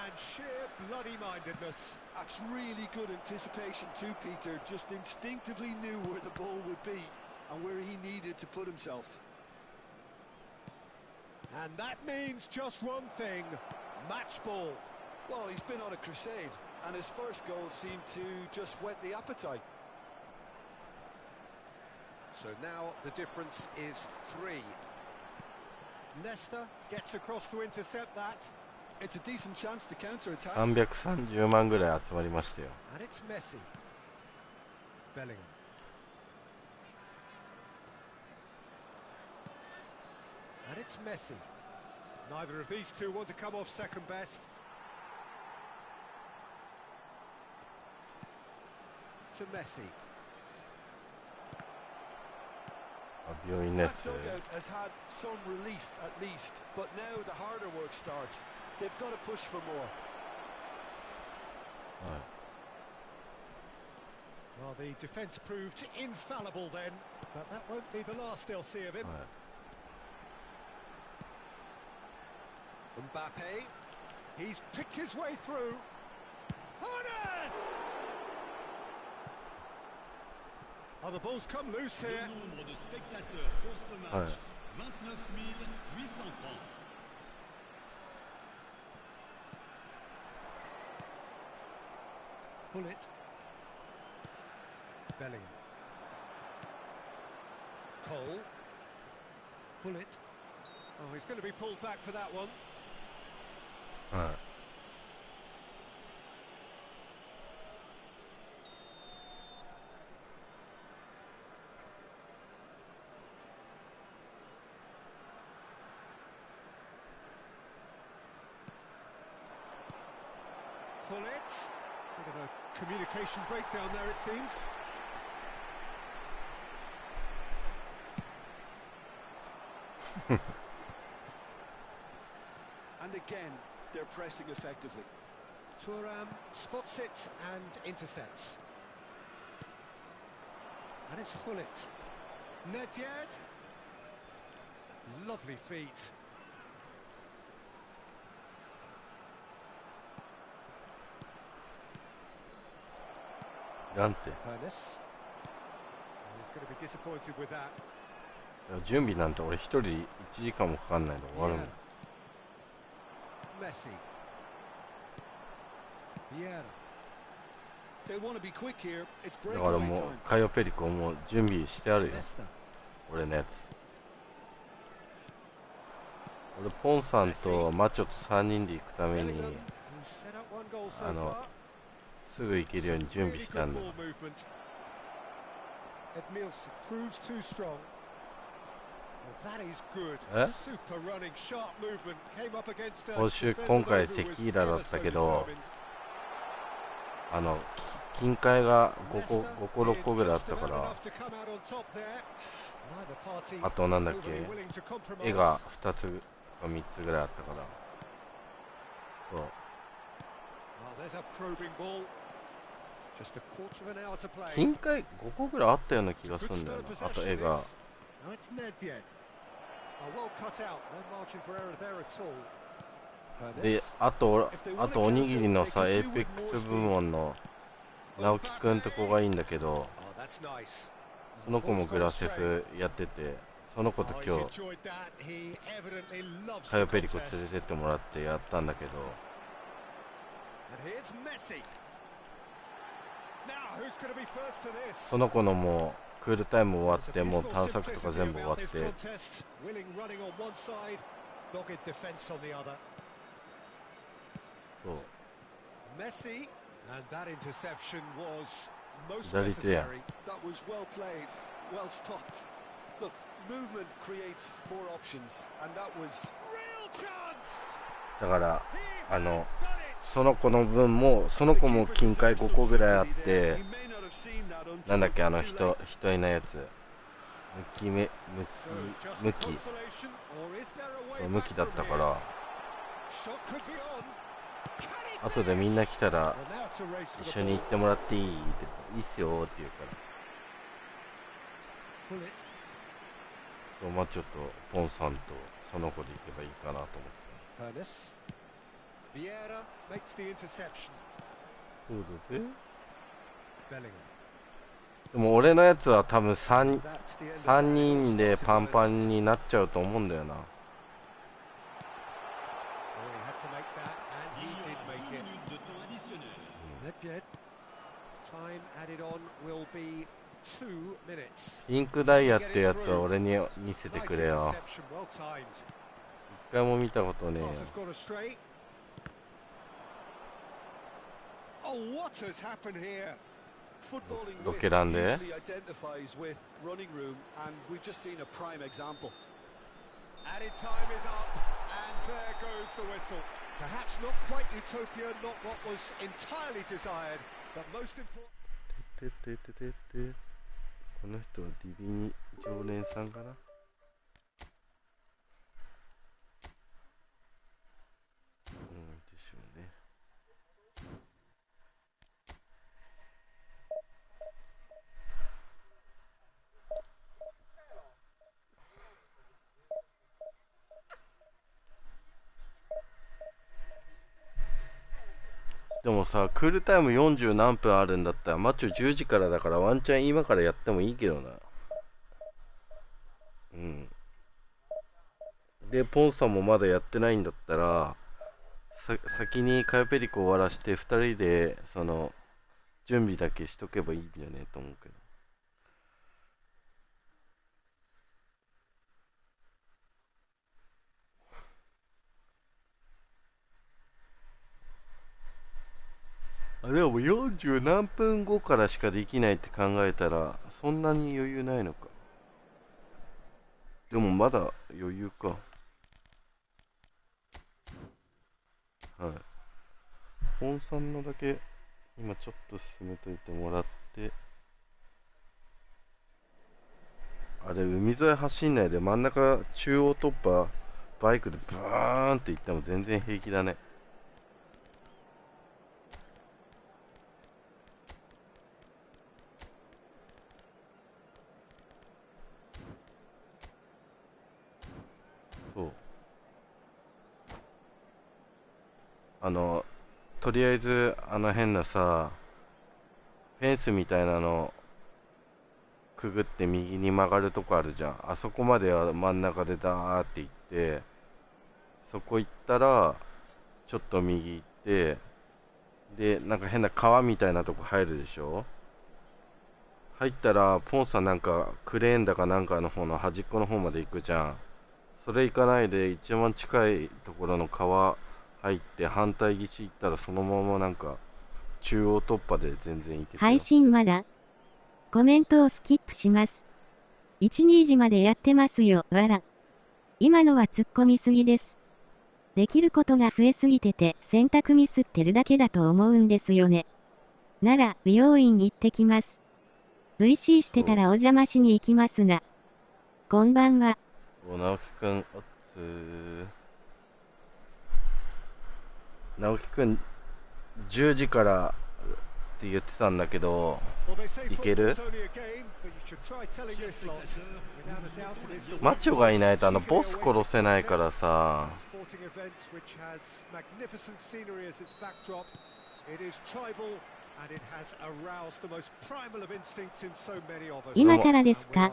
[SPEAKER 1] and sheer bloody-mindedness.
[SPEAKER 2] That's really good anticipation too, Peter. Just instinctively knew where the ball would be and where he needed to put himself.
[SPEAKER 1] And that means just one thing, match ball.
[SPEAKER 2] Well, he's been on a crusade, and his first goal seemed to just whet the appetite.
[SPEAKER 1] So now the difference is 3. Nesta gets across to intercept that.
[SPEAKER 2] It's a decent chance to counter-attack.
[SPEAKER 3] 330万ぐらい集まりましたよ。
[SPEAKER 1] And it's Messi. Bellingham. And it's Messi. Neither of these two want to come off second best. To Messi.
[SPEAKER 3] 病院のや
[SPEAKER 2] That
[SPEAKER 3] つ
[SPEAKER 2] dugout has had some relief at least, but now the harder work starts. They've got to push for more.
[SPEAKER 3] はい
[SPEAKER 1] Well, the defence proved infallible then, but that won't be the last they'll see of him.
[SPEAKER 3] はい
[SPEAKER 1] Mbappe. He's picked his way through. Honest! Oh, the ball's come loose
[SPEAKER 4] Le
[SPEAKER 1] here.
[SPEAKER 4] nombre de spectateurs pour ce match,
[SPEAKER 3] Ouais.
[SPEAKER 4] 29 830.
[SPEAKER 1] Pull it. Bellingham. Cole. Pull it. Oh, he's going to be pulled back for that one.
[SPEAKER 3] はい
[SPEAKER 1] Pull it. Bit of a communication breakdown there, it seems.
[SPEAKER 2] And again, they're pressing effectively.
[SPEAKER 1] Thuram spots it and intercepts. And it's Hullet. Nedved. Lovely feet.
[SPEAKER 3] なんて
[SPEAKER 1] Ernest. He's going to be disappointed with that.
[SPEAKER 3] 準備なんて俺一人で1時間もかかんないで終わるもん
[SPEAKER 1] Messi. Vieira.
[SPEAKER 2] They want to be quick here. It's
[SPEAKER 3] だから
[SPEAKER 2] breakaway
[SPEAKER 3] もう
[SPEAKER 2] time.
[SPEAKER 3] カイオペリコもう準備してあるよ
[SPEAKER 1] Nesta.
[SPEAKER 3] 俺のやつ俺ポンさんとマチョと3人で行くために
[SPEAKER 1] Bellingham, who's set up one goal so
[SPEAKER 3] あの
[SPEAKER 1] far.
[SPEAKER 3] すぐ行けるように準備
[SPEAKER 1] Really
[SPEAKER 3] してあ
[SPEAKER 1] good
[SPEAKER 3] んだ
[SPEAKER 1] ball movement. Edmilson proves too strong. Well, that is good.
[SPEAKER 3] え
[SPEAKER 1] Super running, sharp movement. Came up against a
[SPEAKER 3] 今週
[SPEAKER 1] defender
[SPEAKER 3] 今回
[SPEAKER 1] who
[SPEAKER 3] テ
[SPEAKER 1] was
[SPEAKER 3] キーラだ
[SPEAKER 1] ever
[SPEAKER 3] った
[SPEAKER 1] so
[SPEAKER 3] けど
[SPEAKER 1] determined.
[SPEAKER 3] 金塊が5個
[SPEAKER 1] Nesta
[SPEAKER 3] 5個6個
[SPEAKER 1] did
[SPEAKER 3] ぐらいあっ
[SPEAKER 1] just
[SPEAKER 3] たか
[SPEAKER 1] about
[SPEAKER 3] ら
[SPEAKER 1] enough to come out on top there. Neither party
[SPEAKER 3] あとなんだっけ
[SPEAKER 1] overly willing to compromise.
[SPEAKER 3] 絵が2つか3つぐらいあったからそう
[SPEAKER 1] Well, there's a probing ball. Just a quarter of an hour to play.
[SPEAKER 3] 金塊5個ぐらいあったような気がす
[SPEAKER 1] Good
[SPEAKER 3] るんだよ
[SPEAKER 1] spur
[SPEAKER 3] なあと
[SPEAKER 1] possession
[SPEAKER 3] 絵が
[SPEAKER 1] this. Now it's Nedved. Well cut out. No margin for error there at all.
[SPEAKER 3] で
[SPEAKER 1] Ernest.
[SPEAKER 3] あとおにぎりのさエーペックス部門の直樹くんって子がいいんだけど
[SPEAKER 1] Oh, that's nice.
[SPEAKER 3] その子もグラセフやっててその子と
[SPEAKER 1] Oh,
[SPEAKER 3] 今
[SPEAKER 1] he's
[SPEAKER 3] 日
[SPEAKER 1] enjoyed that. He evidently loves
[SPEAKER 3] カイ
[SPEAKER 1] the
[SPEAKER 3] オペリコ
[SPEAKER 1] contest.
[SPEAKER 3] 連れてってもらってやったんだけど
[SPEAKER 1] And here's Messi. Now, who's going to be first to this?
[SPEAKER 3] その子のもうクールタイム終わ
[SPEAKER 1] There's
[SPEAKER 3] って
[SPEAKER 1] a
[SPEAKER 3] もう
[SPEAKER 1] beautiful
[SPEAKER 3] 探索とか
[SPEAKER 1] simplicity
[SPEAKER 3] 全部終わ
[SPEAKER 1] about
[SPEAKER 3] っ
[SPEAKER 1] this
[SPEAKER 3] て
[SPEAKER 1] contest. Willing running on one side, dogged defence on the other.
[SPEAKER 3] そう
[SPEAKER 1] Messi, and that interception was most
[SPEAKER 3] 左手や
[SPEAKER 1] necessary.
[SPEAKER 2] That was well played, well stopped. Look, movement creates more options, and that was
[SPEAKER 1] Real chance!
[SPEAKER 3] だから
[SPEAKER 1] He has
[SPEAKER 3] あの
[SPEAKER 1] done it!
[SPEAKER 3] その子の分もその子も金塊5個ぐらいあって
[SPEAKER 2] He may not have seen that until
[SPEAKER 3] なんだっけあの
[SPEAKER 2] too
[SPEAKER 3] 人
[SPEAKER 2] late.
[SPEAKER 3] 人いないやつ向きだったから、後でみんな来たら一緒に行ってもらっていいって、いいっすよって言うから、マッチョとポンさんとその子で行けばいいかなと思ってた。そうだぜ。でも俺のやつは多分3人でパンパンになっちゃうと思うんだよな。ピンクダイヤってやつは俺に見せてくれよ。一回も見たことねえよ。ロケランでこの人はディビニ常連さんかな。でしょうね。でもさ、クールタイム40何分あるんだったら、マッチョ10時からだからワンチャン今からやってもいいけどな。で、ポンさんもまだやってないんだったら、先にカヨペリコ終わらして2人で、準備だけしとけばいいんじゃねえと思うけど。でも40何分後からしかできないって考えたら、そんなに余裕ないのか。でもまだ余裕か。はい。本さんのだけ、今ちょっと進めといてもらって、あれ、海沿い走んないで真ん中中央突破、バイクでブーンって行っても全然平気だね。そう。とりあえず、変なさ、フェンスみたいなのくぐって右に曲がるとこあるじゃん。あそこまでは真ん中でダーって行って、そこ行ったら、ちょっと右行って、で、なんか変な川みたいなとこ入るでしょ。入ったら、ポンさんなんかクレーンだかなんかの方の端っこの方まで行くじゃん。それ行かないで、一番近いところの川入って反対岸行ったらそのままなんか中央突破で全然行けて。
[SPEAKER 5] 配信まだ。コメントをスキップします。1、2時までやってますよ、わら。今のは突っ込みすぎです。できることが増えすぎてて選択ミスってるだけだと思うんですよね。なら、美容院行ってきます。VC してたらお邪魔しに行きますが。こんばんは。
[SPEAKER 3] 直樹くん、直樹くん、10時からって言ってたんだけど、いける？マッチョがいないとボス殺せないからさ。
[SPEAKER 5] 今からですか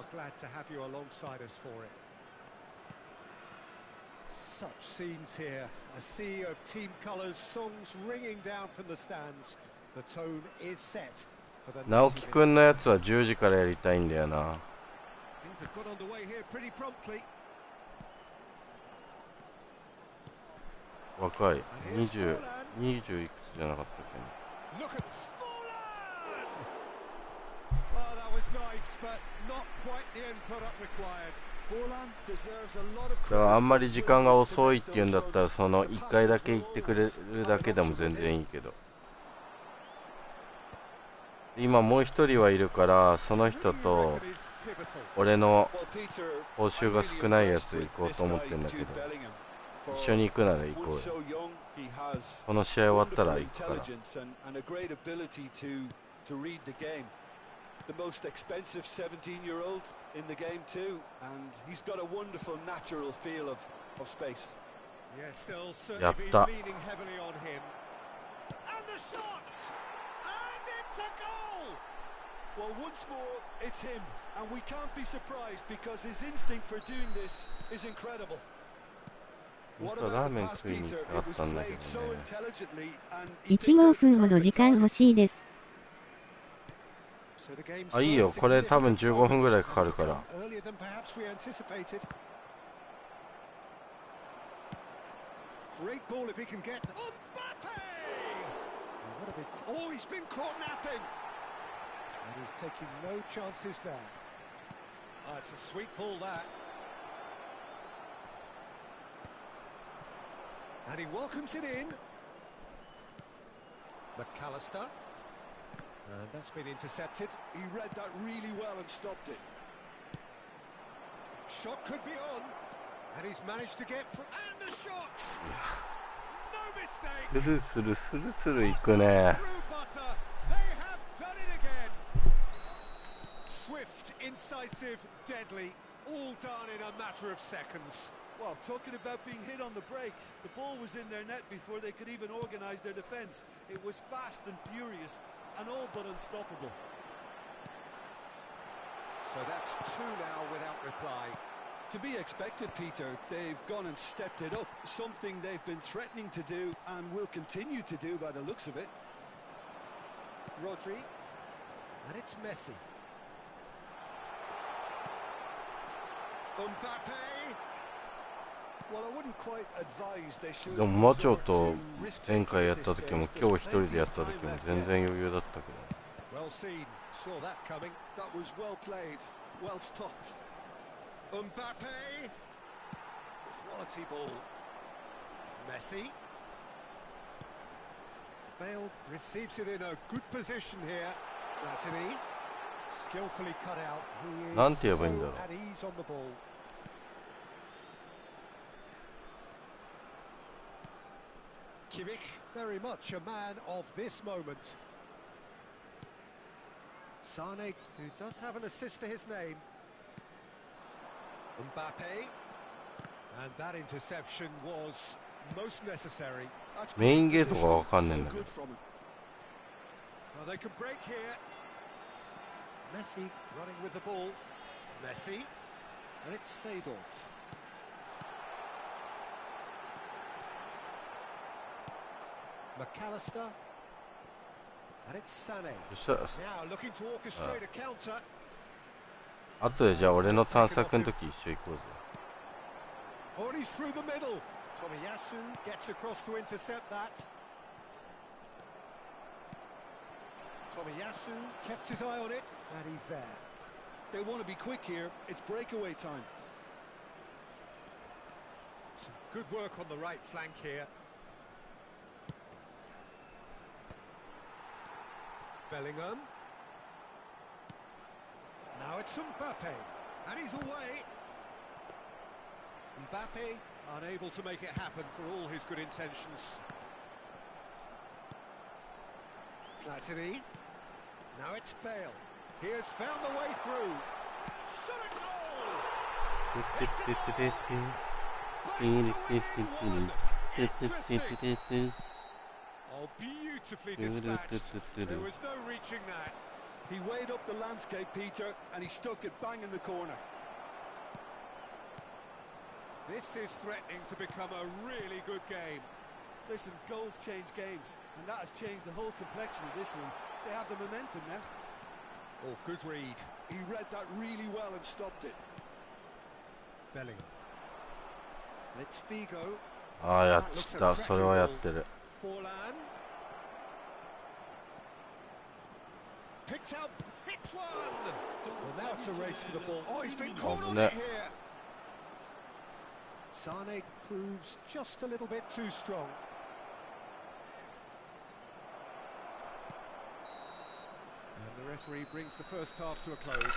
[SPEAKER 1] ？Such scenes here, a sea of team colours, songs ringing down from the stands. The tone is set for the
[SPEAKER 3] 直樹くんのやつは10時からやりたいんだよな。
[SPEAKER 1] Things have got underway here pretty promptly.
[SPEAKER 3] 若い、20いくつじゃなかったっけ？
[SPEAKER 1] Look at Fallen! Oh, that was nice, but not quite the end product required.
[SPEAKER 3] だからあんまり時間が遅いっていうんだったら、その1回だけ言ってくれるだけでも全然いいけど。今もう一人はいるから、その人と俺の
[SPEAKER 2] Well, Peter,
[SPEAKER 3] 報酬
[SPEAKER 2] I'm
[SPEAKER 3] が
[SPEAKER 2] really
[SPEAKER 3] 少ないや
[SPEAKER 2] impressed
[SPEAKER 3] つ行
[SPEAKER 2] with
[SPEAKER 3] こう
[SPEAKER 2] this
[SPEAKER 3] と思っ
[SPEAKER 2] guy,
[SPEAKER 3] てんだけ
[SPEAKER 2] Jude
[SPEAKER 3] ど、
[SPEAKER 2] Bellingham.
[SPEAKER 3] 一緒に行くなら行
[SPEAKER 2] For
[SPEAKER 3] こ
[SPEAKER 2] one
[SPEAKER 3] う
[SPEAKER 2] so
[SPEAKER 3] よ。
[SPEAKER 2] young, he has
[SPEAKER 3] この試合終わったら
[SPEAKER 2] wonderful
[SPEAKER 3] 行くから。
[SPEAKER 2] intelligence and a great ability to read the game. The most expensive 17-year-old in the game too, and he's got a wonderful natural feel of space.
[SPEAKER 1] Yeah, still certainly been
[SPEAKER 3] やった。
[SPEAKER 1] leaning heavily on him. And the shot! And it's a goal!
[SPEAKER 2] Well, once more, it's him, and we can't be surprised because his instinct for doing this is incredible. What
[SPEAKER 3] 本当ラー
[SPEAKER 2] about
[SPEAKER 3] メ
[SPEAKER 2] the
[SPEAKER 3] ン
[SPEAKER 2] pass,
[SPEAKER 3] 食いに
[SPEAKER 2] Peter?
[SPEAKER 3] あ
[SPEAKER 2] It
[SPEAKER 3] っ
[SPEAKER 2] was
[SPEAKER 3] たんだけ
[SPEAKER 2] played so
[SPEAKER 3] どね。
[SPEAKER 2] intelligently, and he
[SPEAKER 5] 1
[SPEAKER 2] picked
[SPEAKER 5] 号
[SPEAKER 2] out the
[SPEAKER 5] 分ほど
[SPEAKER 2] perfect
[SPEAKER 5] 時間
[SPEAKER 2] target.
[SPEAKER 5] 欲しいです。
[SPEAKER 1] So the game's
[SPEAKER 3] あ、いいよ。
[SPEAKER 1] first
[SPEAKER 3] これ多分
[SPEAKER 1] significant
[SPEAKER 3] 15分ぐらい
[SPEAKER 1] moments
[SPEAKER 3] かかるから。
[SPEAKER 1] come earlier than perhaps we anticipated. Great ball if he can get. Mbappe! What a big. Oh, he's been caught napping. And he's taking no chances there. Oh, it's a sweet ball that. And he welcomes it in. McAllister. And that's been intercepted.
[SPEAKER 2] He read that really well and stopped it.
[SPEAKER 1] Shot could be on. And he's managed to get. And the shot! No mistake!
[SPEAKER 3] スルスルスルスルいくね。
[SPEAKER 1] Through butter. They have done it again. Swift, incisive, deadly. All done in a matter of seconds.
[SPEAKER 2] Well, talking about being hit on the break, the ball was in their net before they could even organise their defence. It was fast and furious and all but unstoppable.
[SPEAKER 1] So that's two now without reply.
[SPEAKER 2] To be expected, Peter. They've gone and stepped it up, something they've been threatening to do and will continue to do by the looks of it.
[SPEAKER 1] Rodri. And it's Messi. Mbappe.
[SPEAKER 2] Well, I wouldn't quite advise they should
[SPEAKER 3] でもマチョ
[SPEAKER 2] resort
[SPEAKER 3] と
[SPEAKER 2] to risk
[SPEAKER 3] 前
[SPEAKER 2] taking
[SPEAKER 3] 回や
[SPEAKER 2] at
[SPEAKER 3] っ
[SPEAKER 2] this
[SPEAKER 3] た時も
[SPEAKER 2] stage.
[SPEAKER 3] 今日一
[SPEAKER 2] There's
[SPEAKER 3] 人でやった
[SPEAKER 2] plenty
[SPEAKER 3] 時
[SPEAKER 2] of
[SPEAKER 3] も
[SPEAKER 2] time left
[SPEAKER 3] 全
[SPEAKER 2] yet.
[SPEAKER 3] 然余裕だったけ
[SPEAKER 1] Well seen. Saw that coming.
[SPEAKER 2] That was well played, well stopped.
[SPEAKER 1] Mbappe. Quality ball. Messi. Bale receives it in a good position here. Platini. Skillfully cut out. He
[SPEAKER 3] なん
[SPEAKER 1] is
[SPEAKER 3] て言えばいいんだ
[SPEAKER 1] so
[SPEAKER 3] ろう。
[SPEAKER 1] at ease on the ball. Kimmich, very much a man of this moment. Sane, who does have an assist to his name. Mbappe. And that interception was most necessary.
[SPEAKER 2] That's
[SPEAKER 3] メイン
[SPEAKER 2] great
[SPEAKER 3] ゲートがわかんねえ
[SPEAKER 2] positioning,
[SPEAKER 3] んだ
[SPEAKER 2] so
[SPEAKER 3] け
[SPEAKER 2] good
[SPEAKER 3] ど。
[SPEAKER 2] from him.
[SPEAKER 1] Well, they could break here. Messi running with the ball. Messi. And it's Seedorf. McAllister. And it's Sané.
[SPEAKER 3] そしたら
[SPEAKER 1] Now looking to orchestrate a counter.
[SPEAKER 3] 後でじゃあ俺の探索の時一緒行こうぜ。
[SPEAKER 1] Oh, and he's through the middle. Tomiyasu gets across to intercept that. Tomiyasu kept his eye on it, and he's there.
[SPEAKER 2] They want to be quick here. It's breakaway time.
[SPEAKER 1] Some good work on the right flank here. Bellingham. Now it's Mbappe, and he's away. Mbappe unable to make it happen for all his good intentions. Platini. Now it's Bale. He has found the way through. Shot a goal! Interesting. Oh, beautifully dispatched. There was no reaching that.
[SPEAKER 2] He weighed up the landscape, Peter, and he stuck it bang in the corner.
[SPEAKER 1] This is threatening to become a really good game.
[SPEAKER 2] Listen, goals change games, and that has changed the whole complexion of this one. They have the momentum now.
[SPEAKER 1] Oh, good read.
[SPEAKER 2] He read that really well and stopped it.
[SPEAKER 1] Bellingham. And it's Figo.
[SPEAKER 3] ああ、やっちった。それはやってる。
[SPEAKER 1] Forlan. Picked out, hits one! Well, now it's a race for the ball. Oh, he's been caught on it here. Sane proves just a little bit too strong. And referee brings the first half to a close.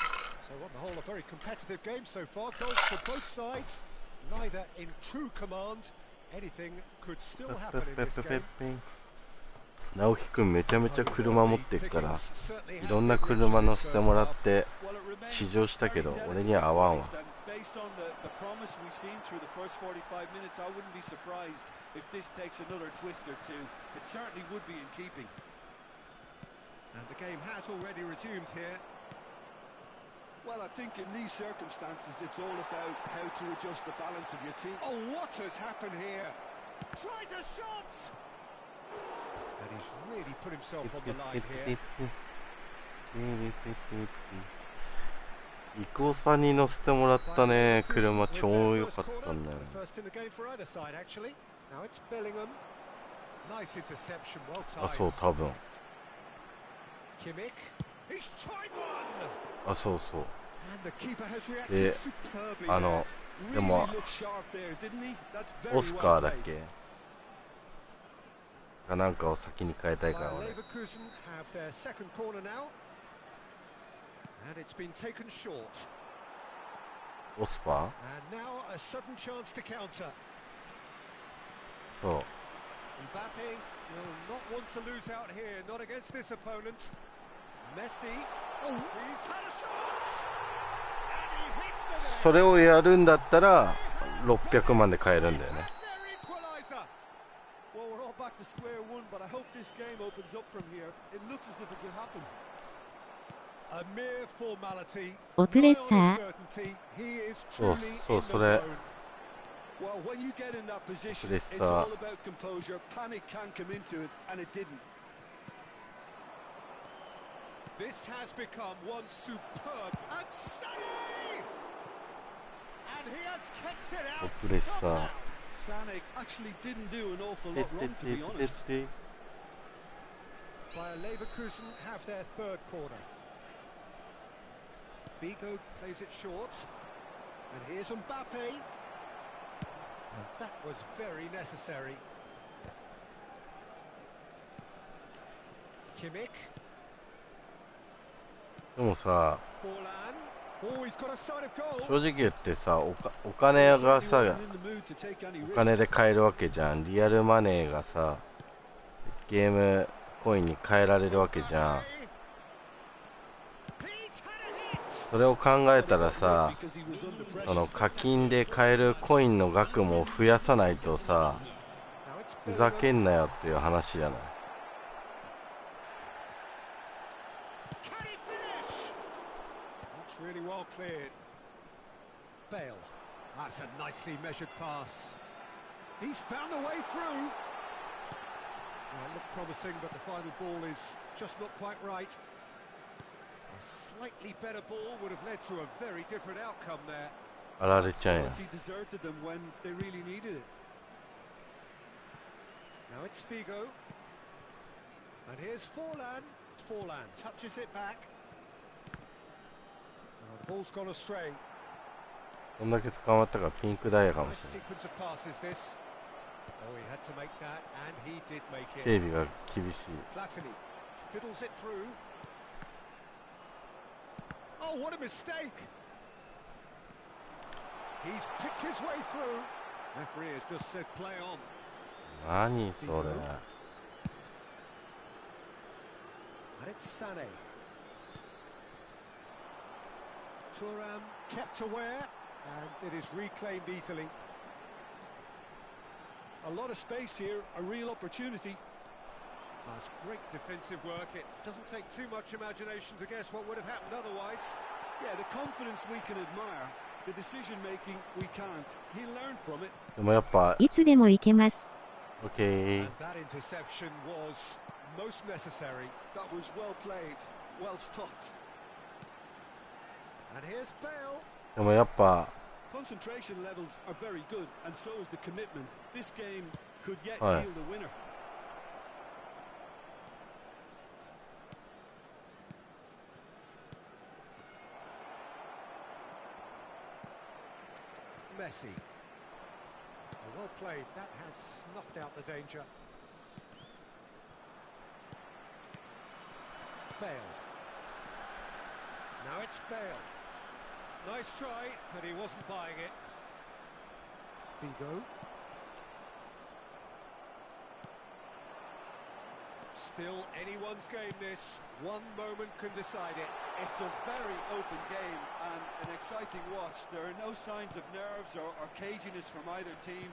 [SPEAKER 1] So on the whole, a very competitive game so far. Goals for both sides, neither in true command. Anything could still happen in this game.
[SPEAKER 3] 直樹くんめちゃめちゃ車持ってっから、いろんな車乗せてもらって試乗したけど、俺には合わんわ。
[SPEAKER 2] Based on the promise we've seen through the first 45 minutes, I wouldn't be surprised if this takes another twist or two. It certainly would be in keeping.
[SPEAKER 1] And the game has already resumed here.
[SPEAKER 2] Well, I think in these circumstances, it's all about how to adjust the balance of your team.
[SPEAKER 1] Oh, what has happened here? Tries a shot! And he's really put himself on the line here.
[SPEAKER 3] イコさんに乗せてもらったね、車超良かったんだよ。あ、そう、多分。あ、そうそう。で、でも、オスカーだっけかなんかを先に変えたいから俺。
[SPEAKER 1] And it's been taken short.
[SPEAKER 3] オスパー
[SPEAKER 1] And now a sudden chance to counter.
[SPEAKER 3] そう。
[SPEAKER 1] Mbappe will not want to lose out here, not against this opponent. Messi. Oh, he's had a shot. And he hits the net.
[SPEAKER 3] それをやるんだったら600万で買えるんだよね。
[SPEAKER 2] Well, we're all back to square one, but I hope this game opens up from here. It looks as if it could happen.
[SPEAKER 1] A mere formality.
[SPEAKER 5] オプレッサー。
[SPEAKER 3] そうそう、それ。
[SPEAKER 2] Well, when you get in that position, it's all about composure. Panic can come into it, and it didn't.
[SPEAKER 1] This has become one superb and Sané! And he has kept it out.
[SPEAKER 3] オプレッサー。
[SPEAKER 2] Sané actually didn't do an awful lot wrong, to be honest.
[SPEAKER 1] Bayer Leverkusen have their third corner. Vigo plays it short. And here's Mbappe. And that was very necessary. Kimmich.
[SPEAKER 3] でもさ、
[SPEAKER 1] Oh, he's got a side of goal.
[SPEAKER 3] 正直言ってさ、お金がさ、お金で買えるわけじゃん。リアルマネーがさ、ゲームコインに変えられるわけじゃん。それを考えたらさ、その課金で買えるコインの額も増やさないとさ、ふざけんなよっていう話じゃない。
[SPEAKER 1] Really well cleared. Bale. That's a nicely measured pass. He's found a way through. Well, it looked promising, but the final ball is just not quite right. A slightly better ball would have led to a very different outcome there.
[SPEAKER 3] あられちゃんや。
[SPEAKER 2] He deserted them when they really needed it.
[SPEAKER 1] Now it's Figo. And here's Forlan. Forlan touches it back. The ball's gone astray.
[SPEAKER 3] こんだけ捕まったからピンクダイヤかもし
[SPEAKER 1] Nice
[SPEAKER 3] れない。
[SPEAKER 1] sequence of passes this. Oh, he had to make that, and he did make it.
[SPEAKER 3] 警備が厳しい。
[SPEAKER 1] Platini fiddles it through. Oh, what a mistake! He's picked his way through. Referee has just said play on.
[SPEAKER 3] 何それ。
[SPEAKER 1] And it's Sané. Thuram kept aware, and it is reclaimed easily.
[SPEAKER 2] A lot of space here, a real opportunity.
[SPEAKER 1] That's great defensive work. It doesn't take too much imagination to guess what would have happened otherwise.
[SPEAKER 2] Yeah, the confidence we can admire, the decision making we can't. He learned from it.
[SPEAKER 3] でもやっぱ、
[SPEAKER 5] いつでも行けます。
[SPEAKER 3] OK。
[SPEAKER 1] And that interception was most necessary.
[SPEAKER 2] That was well played, well stopped.
[SPEAKER 1] And here's Bale.
[SPEAKER 3] でもやっぱ、
[SPEAKER 2] Concentration levels are very good, and so is the commitment. This game could yet
[SPEAKER 3] Right.
[SPEAKER 2] yield a winner.
[SPEAKER 1] Messi. Well played. That has snuffed out the danger. Bale. Now it's Bale. Nice try, but he wasn't buying it. Figo. Still anyone's game this. One moment can decide it.
[SPEAKER 2] It's a very open game and an exciting watch. There are no signs of nerves or caginess from either team.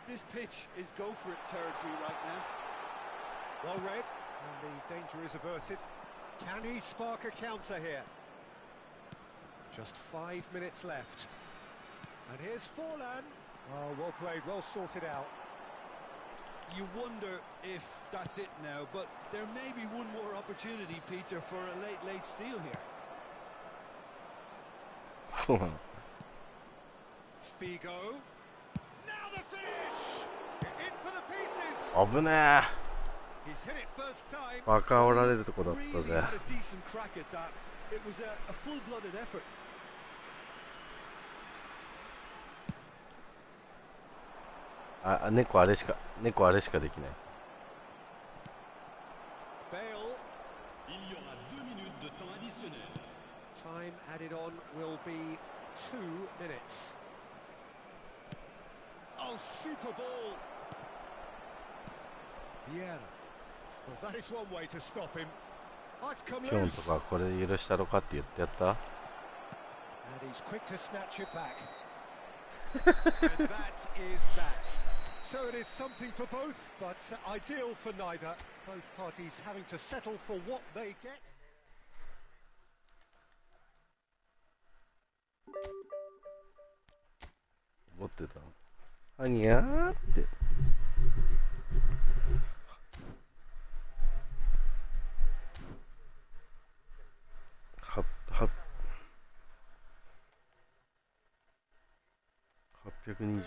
[SPEAKER 2] This pitch is go-for-it territory right now.
[SPEAKER 1] Well read, and the danger is averted. Can he spark a counter here? Just 5 minutes left. And here's Forlan. Oh, well played, well sorted out.
[SPEAKER 2] You wonder if that's it now, but there may be one more opportunity, Peter, for a late steal here.
[SPEAKER 3] そうなの。
[SPEAKER 1] Figo. Now the finish! In for the pieces!
[SPEAKER 3] 危ね
[SPEAKER 1] He's hit it first time.
[SPEAKER 3] え。バカおられるとこだった
[SPEAKER 2] Really
[SPEAKER 3] ぜ。
[SPEAKER 2] had a decent crack at that. It was a full-blooded effort.
[SPEAKER 3] 猫あれしかできない。
[SPEAKER 1] Bale.
[SPEAKER 6] Il y aura 2 minutes de temps additionnel.
[SPEAKER 1] Time added on will be 2 minutes. Oh, super ball. Yeah. Well, that is one way to stop him. Oh, it's come
[SPEAKER 3] キョン
[SPEAKER 1] loose.
[SPEAKER 3] とかこれ許したろかって言ってやった
[SPEAKER 1] And he's quick to snatch it back. And that is that. So it is something for both, but ideal for neither. Both parties having to settle for what they get.
[SPEAKER 3] 持ってたあにゃーって820